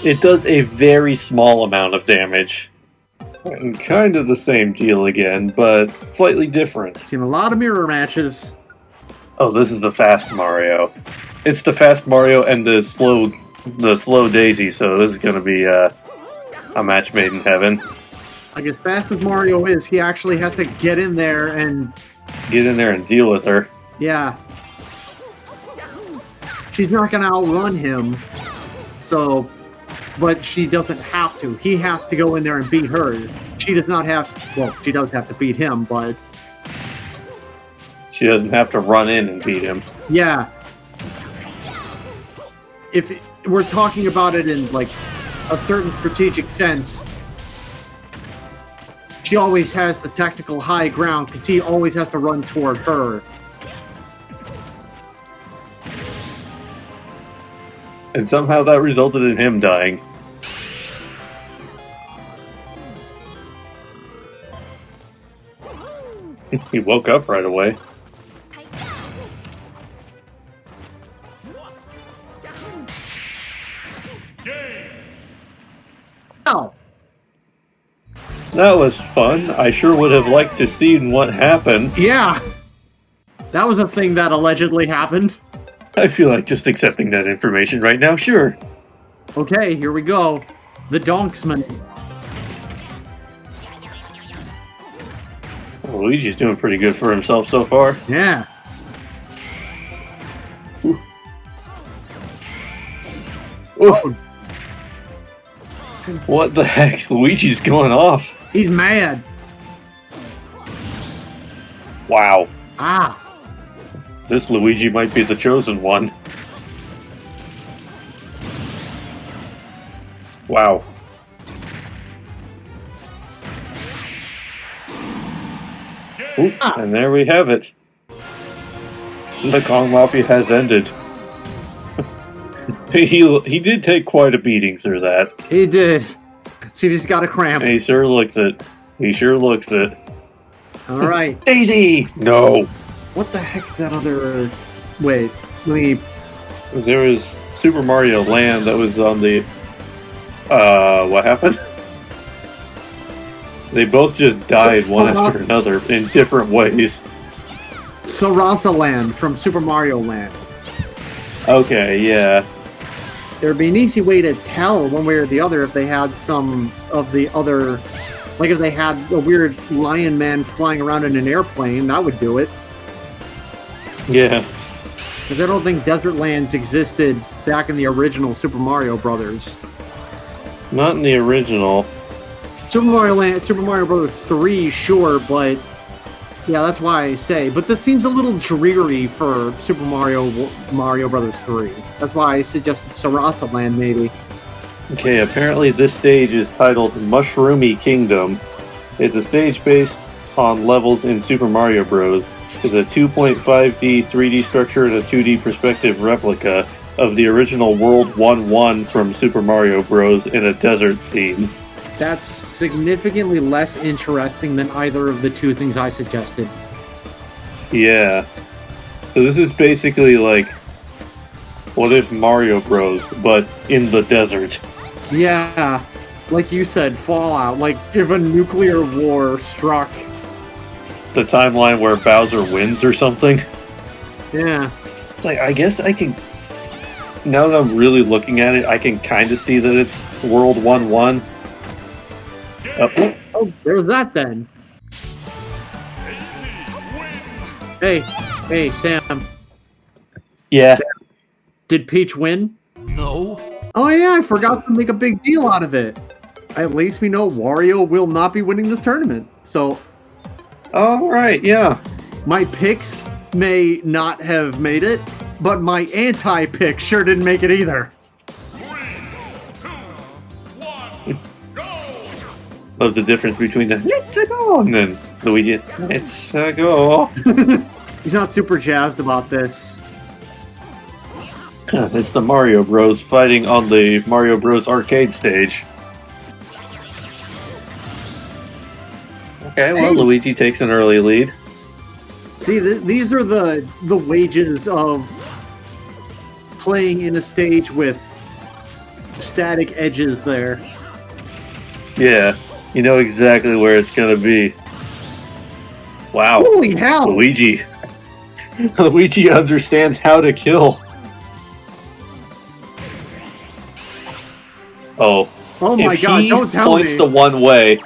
It does a very small amount of damage. And kind of the same deal again, but slightly different. Seen a lot of mirror matches. Oh, this is the fast Mario. It's the fast Mario and the slow Daisy, so this is gonna be a match made in heaven. Like, as fast as Mario is, he actually has to get in there and... Get in there and deal with her. Yeah. She's not gonna outrun him, so... But she doesn't have to. He has to go in there and beat her. She does not have... Well, she does have to beat him, but... She doesn't have to run in and beat him. Yeah. If we're talking about it in, like, a certain strategic sense, she always has the technical high ground because he always has to run toward her. And somehow that resulted in him dying. He woke up right away. Oh, That was fun. I sure would have liked to seen what happened. yeah. That was a thing that allegedly happened. I feel like just accepting that information right now, sure. Okay, here we go. The Donksman. Luigi's doing pretty good for himself so far. Yeah. Oof. What the heck? Luigi's going off. He's mad. Wow. Ah. This Luigi might be the chosen one. Wow. Oop, and there we have it. The Kong Mafia has ended. He did take quite a beating through that. He did. See if he's got a cramp. He sure looks it. He sure looks it. All right. Daisy! No. What the heck is that other... Wait, let me... There was Super Mario Land that was on the... what happened? They both just died one after another in different ways. Sarasa Land from Super Mario Land. Okay, yeah. There'd be an easy way to tell one way or the other if they had some of the other... Like if they had a weird lion man flying around in an airplane, that would do it. Yeah. Because I don't think desert lands existed back in the original Super Mario Brothers. Not in the original. Super Mario Brothers 3, sure, but yeah, that's why I say. But this seems a little dreary for Super Mario Brothers 3. That's why I suggested Sarasa Land, maybe. Okay, apparently this stage is titled Mushroomy Kingdom. It's a stage based on levels in Super Mario Bros. It's a 2.5D 3D structure and a 2D perspective replica of the original World 1-1 from Super Mario Bros. In a desert theme. That's significantly less interesting than either of the two things I suggested. Yeah. So this is basically like, what if Mario Bros, but in the desert? Yeah, like you said, Fallout. Like if a nuclear war struck. The timeline where Bowser wins or something? Yeah. Like, I guess I can... Now that I'm really looking at it, I can kind of see that it's World 1-1. Oh, there's that then. Hey, Sam. Yeah. Did Peach win? No. Oh yeah, I forgot to make a big deal out of it. At least we know Wario will not be winning this tournament. So, All right, yeah. my picks may not have made it, but my anti-pick sure didn't make it either. Love the difference between the let's go and then Luigi, let's go. He's not super jazzed about this. It's the Mario Bros. Fighting on the Mario Bros. Arcade stage. Okay, well, Hey. Luigi takes an early lead. See, these are the wages of playing in a stage with static edges there. Yeah, you know exactly where it's gonna be. Wow, Holy hell! Luigi. Luigi understands how to kill. Oh. Oh my If god, he don't tell points me. the one way.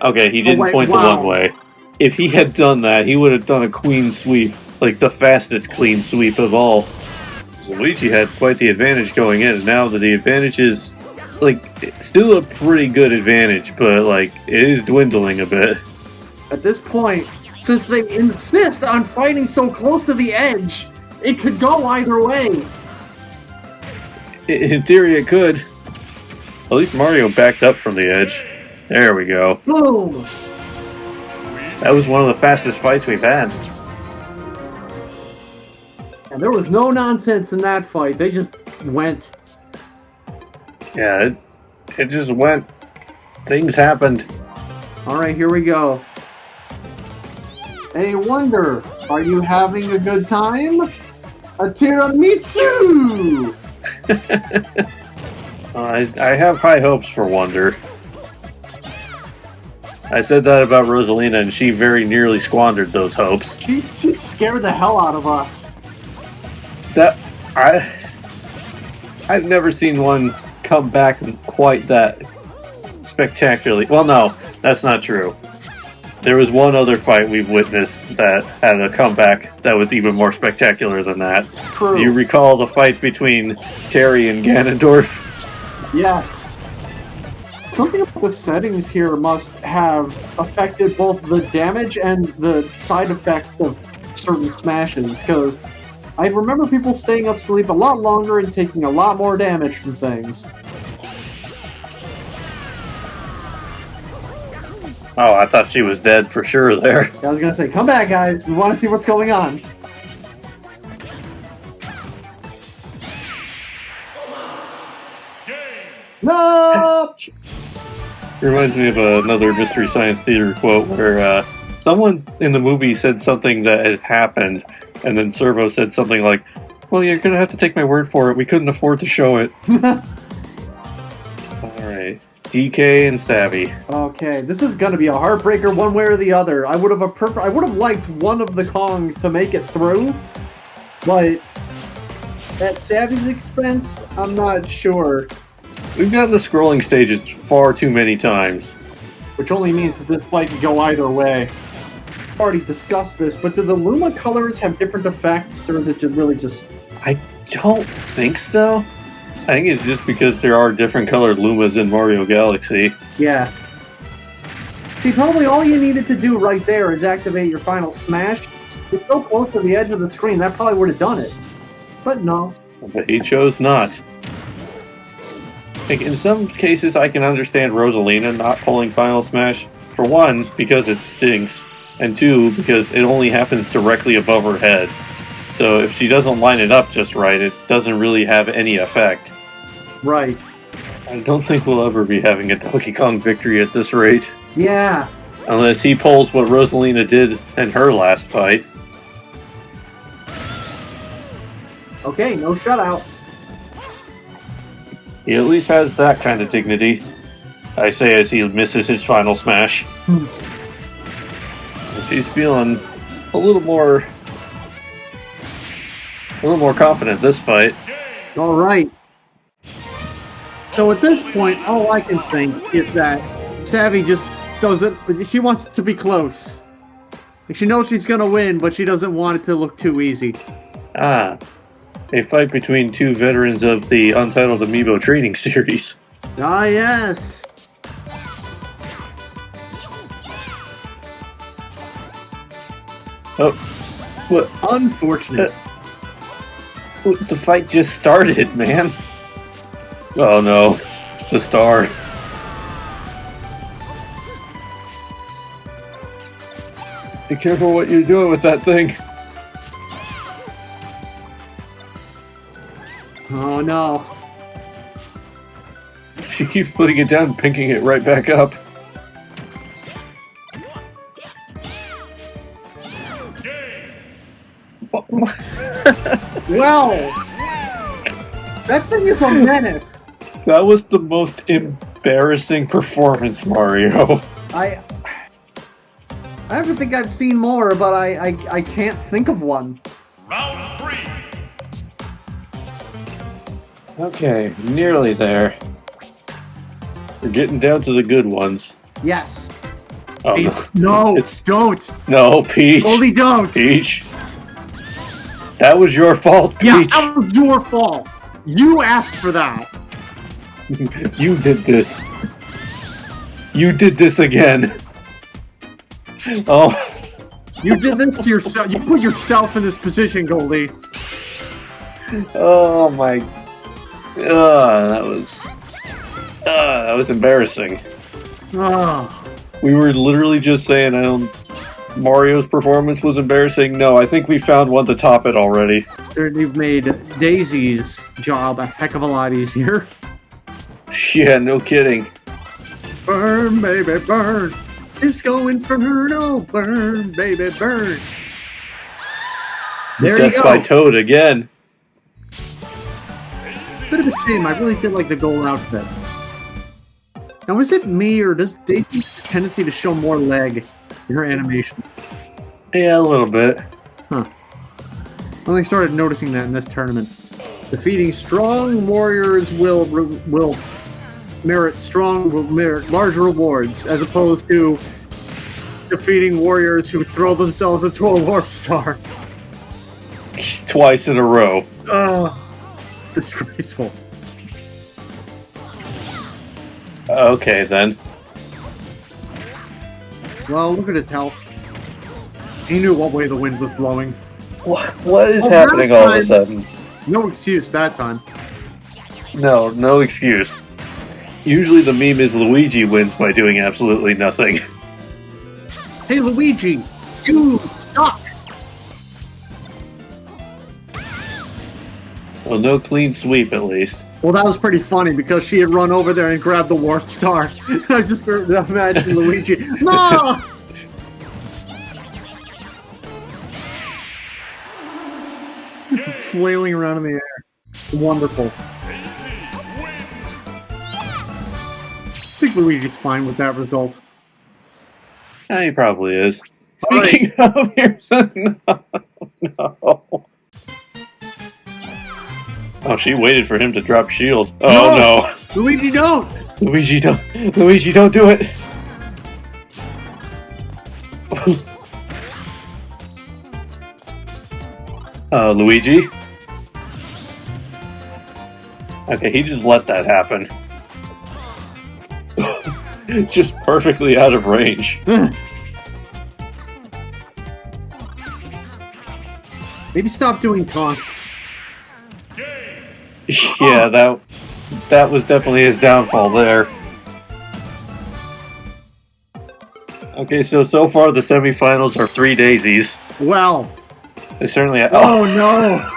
Okay, he didn't wait, point wow. the one way. If he had done that, he would have done a clean sweep. Like the fastest clean sweep of all. So Luigi had quite the advantage going in, and now that the advantage is, like, still a pretty good advantage, but, like, it is dwindling a bit. At this point, since they insist on fighting so close to the edge, it could go either way. In theory, it could. At least Mario backed up from the edge. There we go. Boom! That was one of the fastest fights we've had. And there was no nonsense in that fight. They just went. Yeah, it just went. Things happened. All right, here we go. Hey, Wonder, are you having a good time? A tiramisu! I have high hopes for Wonder. I said that about Rosalina, and she very nearly squandered those hopes. She scared the hell out of us. I've never seen one come back quite that spectacularly. Well, no, that's not true. There was one other fight we've witnessed that had a comeback that was even more spectacular than that. True. Do you recall the fight between Terry and Ganondorf? Yes. Something about the settings here must have affected both the damage and the side effect of certain smashes, because I remember people staying up asleep a lot longer and taking a lot more damage from things. Oh, I thought she was dead for sure there. I was gonna say, come back, guys. We want to see what's going on. No! Reminds me of another Mystery Science Theater quote where someone in the movie said something that had happened, and then Servo said something like, "Well, you're gonna have to take my word for it. We couldn't afford to show it." Alright. DK and Savvy. Okay, this is gonna be a heartbreaker one way or the other. I would have liked one of the Kongs to make it through, but at Savvy's expense, I'm not sure. We've gotten the scrolling stages far too many times. Which only means that this fight could go either way. I've already discussed this, but do the Luma colors have different effects, or is it really just... I don't think so. I think it's just because there are different colored Lumas in Mario Galaxy. Yeah. See, probably all you needed to do right there is activate your final smash. It's so close to the edge of the screen, that probably would have done it. But no. But he chose not. Like, in some cases, I can understand Rosalina not pulling Final Smash. For one, because it stinks, and two, because it only happens directly above her head. So if she doesn't line it up just right, it doesn't really have any effect. Right. I don't think we'll ever be having a Donkey Kong victory at this rate. Yeah. Unless he pulls what Rosalina did in her last fight. Okay, no shutout. He at least has that kind of dignity. I say as he misses his final smash. He's feeling a little more confident this fight. All right. So at this point, all I can think is that Savvy just doesn't... She wants it to be close. Like, she knows she's going to win, but she doesn't want it to look too easy. Ah, a fight between two veterans of the Untitled Amiibo Training Series. Ah, yes. Oh, what? Unfortunate. The fight just started, man. Oh no, the star. Be careful what you're doing with that thing. Oh no. She keeps putting it down and picking it right back up. Well, that thing is a menace. That was the most embarrassing performance, Mario. I don't think I've seen more, but I can't think of one. Round 3. Okay, nearly there. We're getting down to the good ones. Yes. Oh Peach, no. no, don't. No, Peach. Only don't. Peach. That was your fault, Peach. Yeah, that was your fault. You asked for that. You did this. You did this again. Oh. You did this to yourself. You put yourself in this position, Goldie. Oh my. That was embarrassing. Oh. We were literally just saying Mario's performance was embarrassing. No, I think we found one to top it already. You've made Daisy's job a heck of a lot easier. Yeah, no kidding. Burn, baby, burn. Disco Inferno, burn, baby, burn. There you Death go. by Toad again. Bit of a shame. I really did like the gold outfit. Now, is it me, or does Daisy have a tendency to show more leg in her animation? Yeah, a little bit. Huh. I only started noticing that in this tournament. Defeating strong warriors will merit large rewards, as opposed to defeating warriors who throw themselves into a warp star. Twice in a row. Disgraceful. Okay, then. Well, look at his health. He knew what way the wind was blowing. What is Oh, happening that all of a sudden? No excuse that time. No excuse. Usually the meme is Luigi wins by doing absolutely nothing. Hey, Luigi! You suck! Well, no clean sweep, at least. Well, that was pretty funny because she had run over there and grabbed the warp star. I just imagine Luigi. No! Flailing around in the air. Wonderful. I think Luigi's fine with that result. Yeah, he probably is. All right. Speaking of, here's no. Oh, she waited for him to drop shield. Oh no. Luigi, don't! Luigi, don't do it! Luigi? Okay, he just let that happen. Just perfectly out of range. Maybe stop doing taunts. Yeah, that was definitely his downfall there. Okay, so far the semifinals are 3 daisies. Well. They certainly have. Oh no!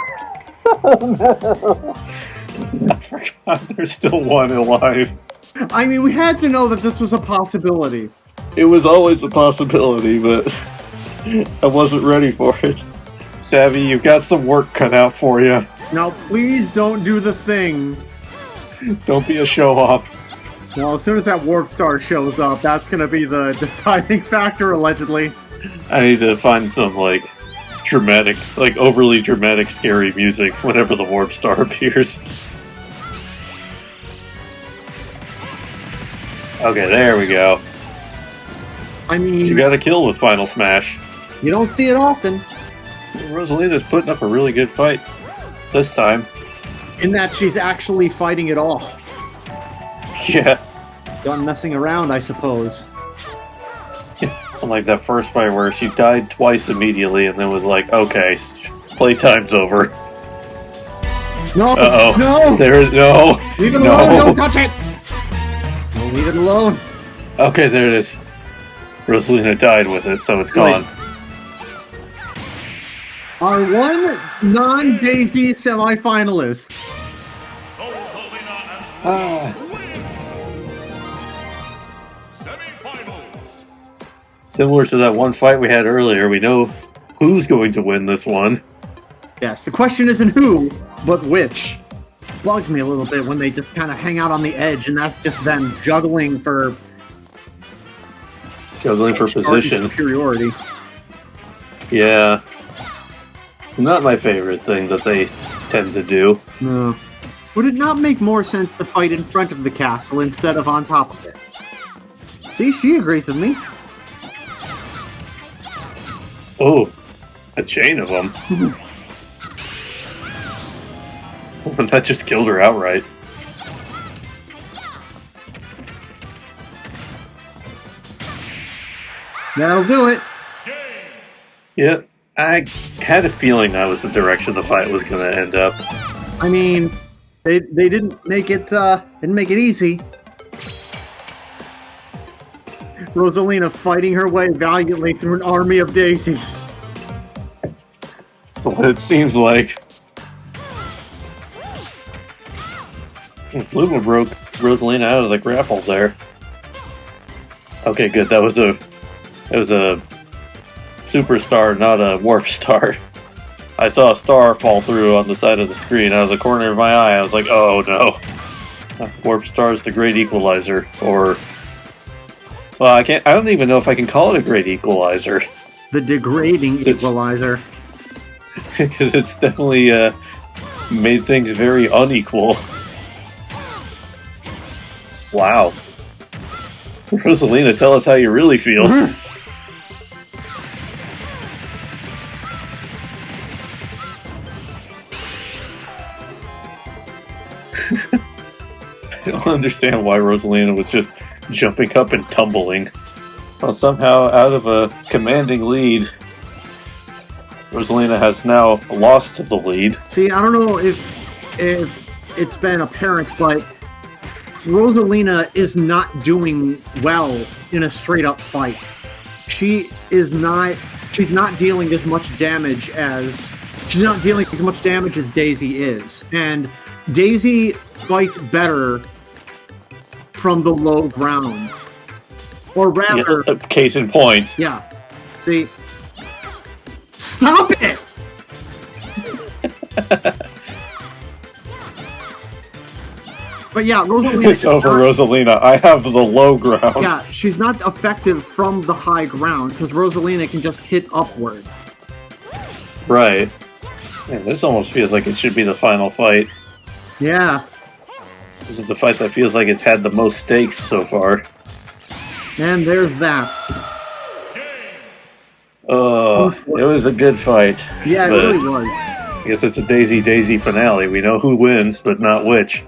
I forgot there's still one alive. I mean, we had to know that this was a possibility. It was always a possibility, but I wasn't ready for it. Savvy, you've got some work cut out for you. Now, please don't do the thing. Don't be a show-off. Well, as soon as that warp star shows up, that's going to be the deciding factor, allegedly. I need to find some, dramatic, overly dramatic, scary music whenever the warp star appears. Okay, there we go. I mean, She got a kill with Final Smash. you don't see it often. Rosalina's putting up a really good fight this time. In that she's actually fighting it all. Yeah. Done messing around, I suppose. Like that first fight where she died twice immediately and then was like, okay, playtime's over. No! Uh-oh. No! There's no. Leave it no. alone! Don't touch it! No, leave it alone. Okay, there it is. Rosalina died with it, so it's gone. Our one non-Daisy semifinalist. Ah. Similar to that one fight we had earlier, we know who's going to win this one. Yes, the question isn't who, but which. Bugs me a little bit when they just kind of hang out on the edge, and that's just them juggling for Position. superiority. Yeah. Not my favorite thing that they tend to do. No. Would it not make more sense to fight in front of the castle instead of on top of it? See, she agrees with me. Oh, a chain of them. That just killed her outright. That'll do it. Yeah, I had a feeling that was the direction the fight was going to end up. I mean, they didn't make it easy. Rosalina fighting her way valiantly through an army of daisies. What it seems like. Luma broke Rosalina out of the grapple there. Okay, good. That was a superstar, not a warp star. I saw a star fall through on the side of the screen out of the corner of my eye. I was like, oh no. Warp star is the great equalizer, or well, I don't even know if I can call it a great equalizer. The degrading equalizer. Because it's definitely made things very unequal. Wow. Rosalina, tell us how you really feel. I don't understand why Rosalina was just jumping up and tumbling. Well, somehow, out of a commanding lead, Rosalina has now lost the lead. See, I don't know if it's been apparent, but Rosalina is not doing well in a straight-up fight. She's not dealing as much damage as Daisy is, and Daisy fights better from the low ground, or rather, Yeah, case in point. yeah. See, stop it! But yeah, Rosalina. It's over, Rosalina. I have the low ground. Yeah, she's not effective from the high ground because Rosalina can just hit upward. Right. Man, this almost feels like it should be the final fight. Yeah, This is the fight that feels like it's had the most stakes so far. and there's that. Oh, it was a good fight. Yeah, it but really was. I guess it's a Daisy finale. We know who wins, but not which.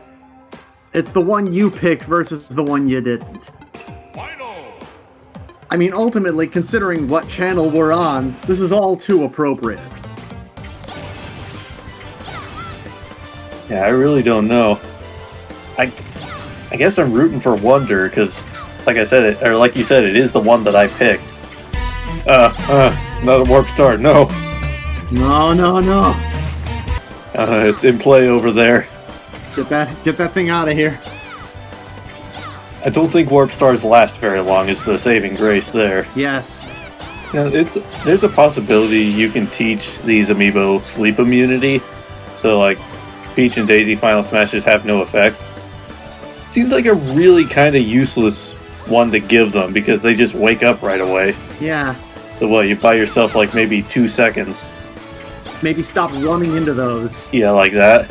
It's the one you picked versus the one you didn't. I mean, ultimately, considering what channel we're on, this is all too appropriate. Yeah, I really don't know. I guess I'm rooting for Wonder because, like I said, like you said, it is the one that I picked. Not a warp star. No, No. it's in play over there. Get that thing out of here. I don't think warp stars last very long. Is the saving grace there? Yes. Now, there's a possibility you can teach these amiibo sleep immunity, so like Peach and Daisy Final Smashes have no effect. Seems like a really kind of useless one to give them because they just wake up right away. Yeah. So what, you buy yourself like maybe 2 seconds. Maybe stop running into those. Yeah, like that.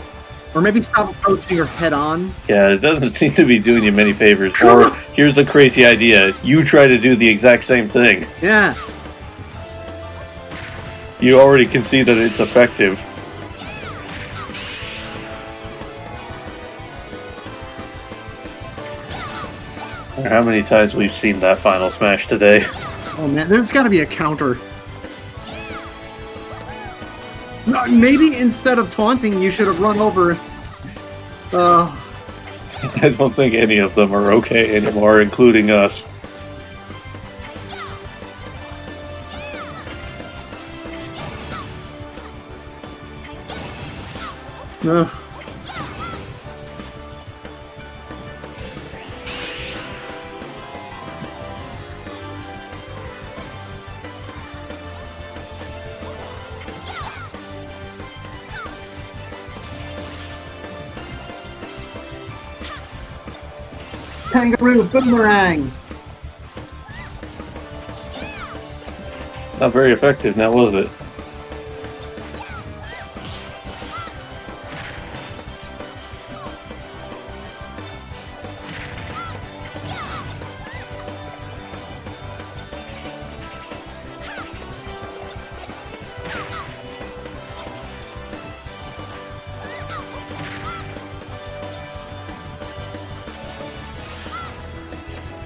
Or maybe stop approaching her head on. Yeah, it doesn't seem to be doing you many favors. Or, here's a crazy idea. You try to do the exact same thing. Yeah. You already can see that it's effective. How many times we've seen that final smash today? Oh man, there's got to be a counter. No, maybe instead of taunting, you should have run over. I don't think any of them are okay anymore, including us. Ugh. Kangaroo boomerang. Not very effective now, was it?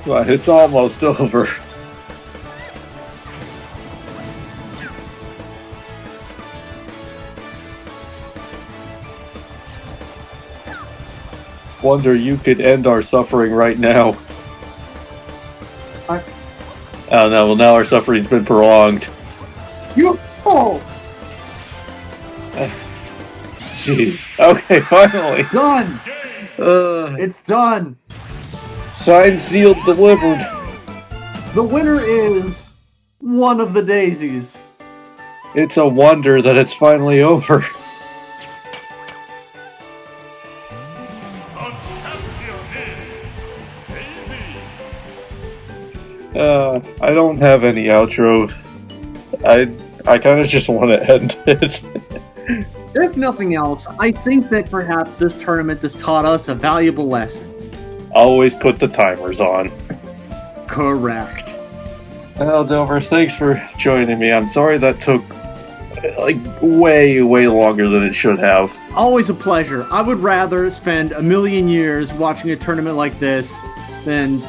But it's almost over. Wonder you could end our suffering right now. I- Oh no, well now our suffering's been prolonged. You. Oh, Jeez. Okay, finally. done. It's done. Signed, sealed, delivered. The winner is one of the daisies. It's a wonder that it's finally over. I don't have any outro. I kind of just want to end it. If nothing else, I think that perhaps this tournament has taught us a valuable lesson. Always put the timers on. Correct. Well, Delvers, thanks for joining me. I'm sorry that took like way longer than it should have. Always a pleasure. I would rather spend a million years watching a tournament like this than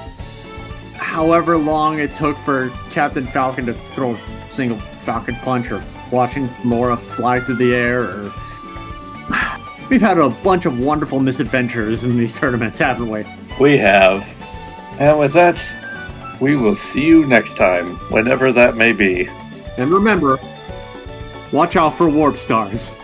however long it took for Captain Falcon to throw a single Falcon punch, or watching Mora fly through the air, or... We've had a bunch of wonderful misadventures in these tournaments, haven't we? We have. And with that, we will see you next time, whenever that may be. And remember, watch out for warp stars.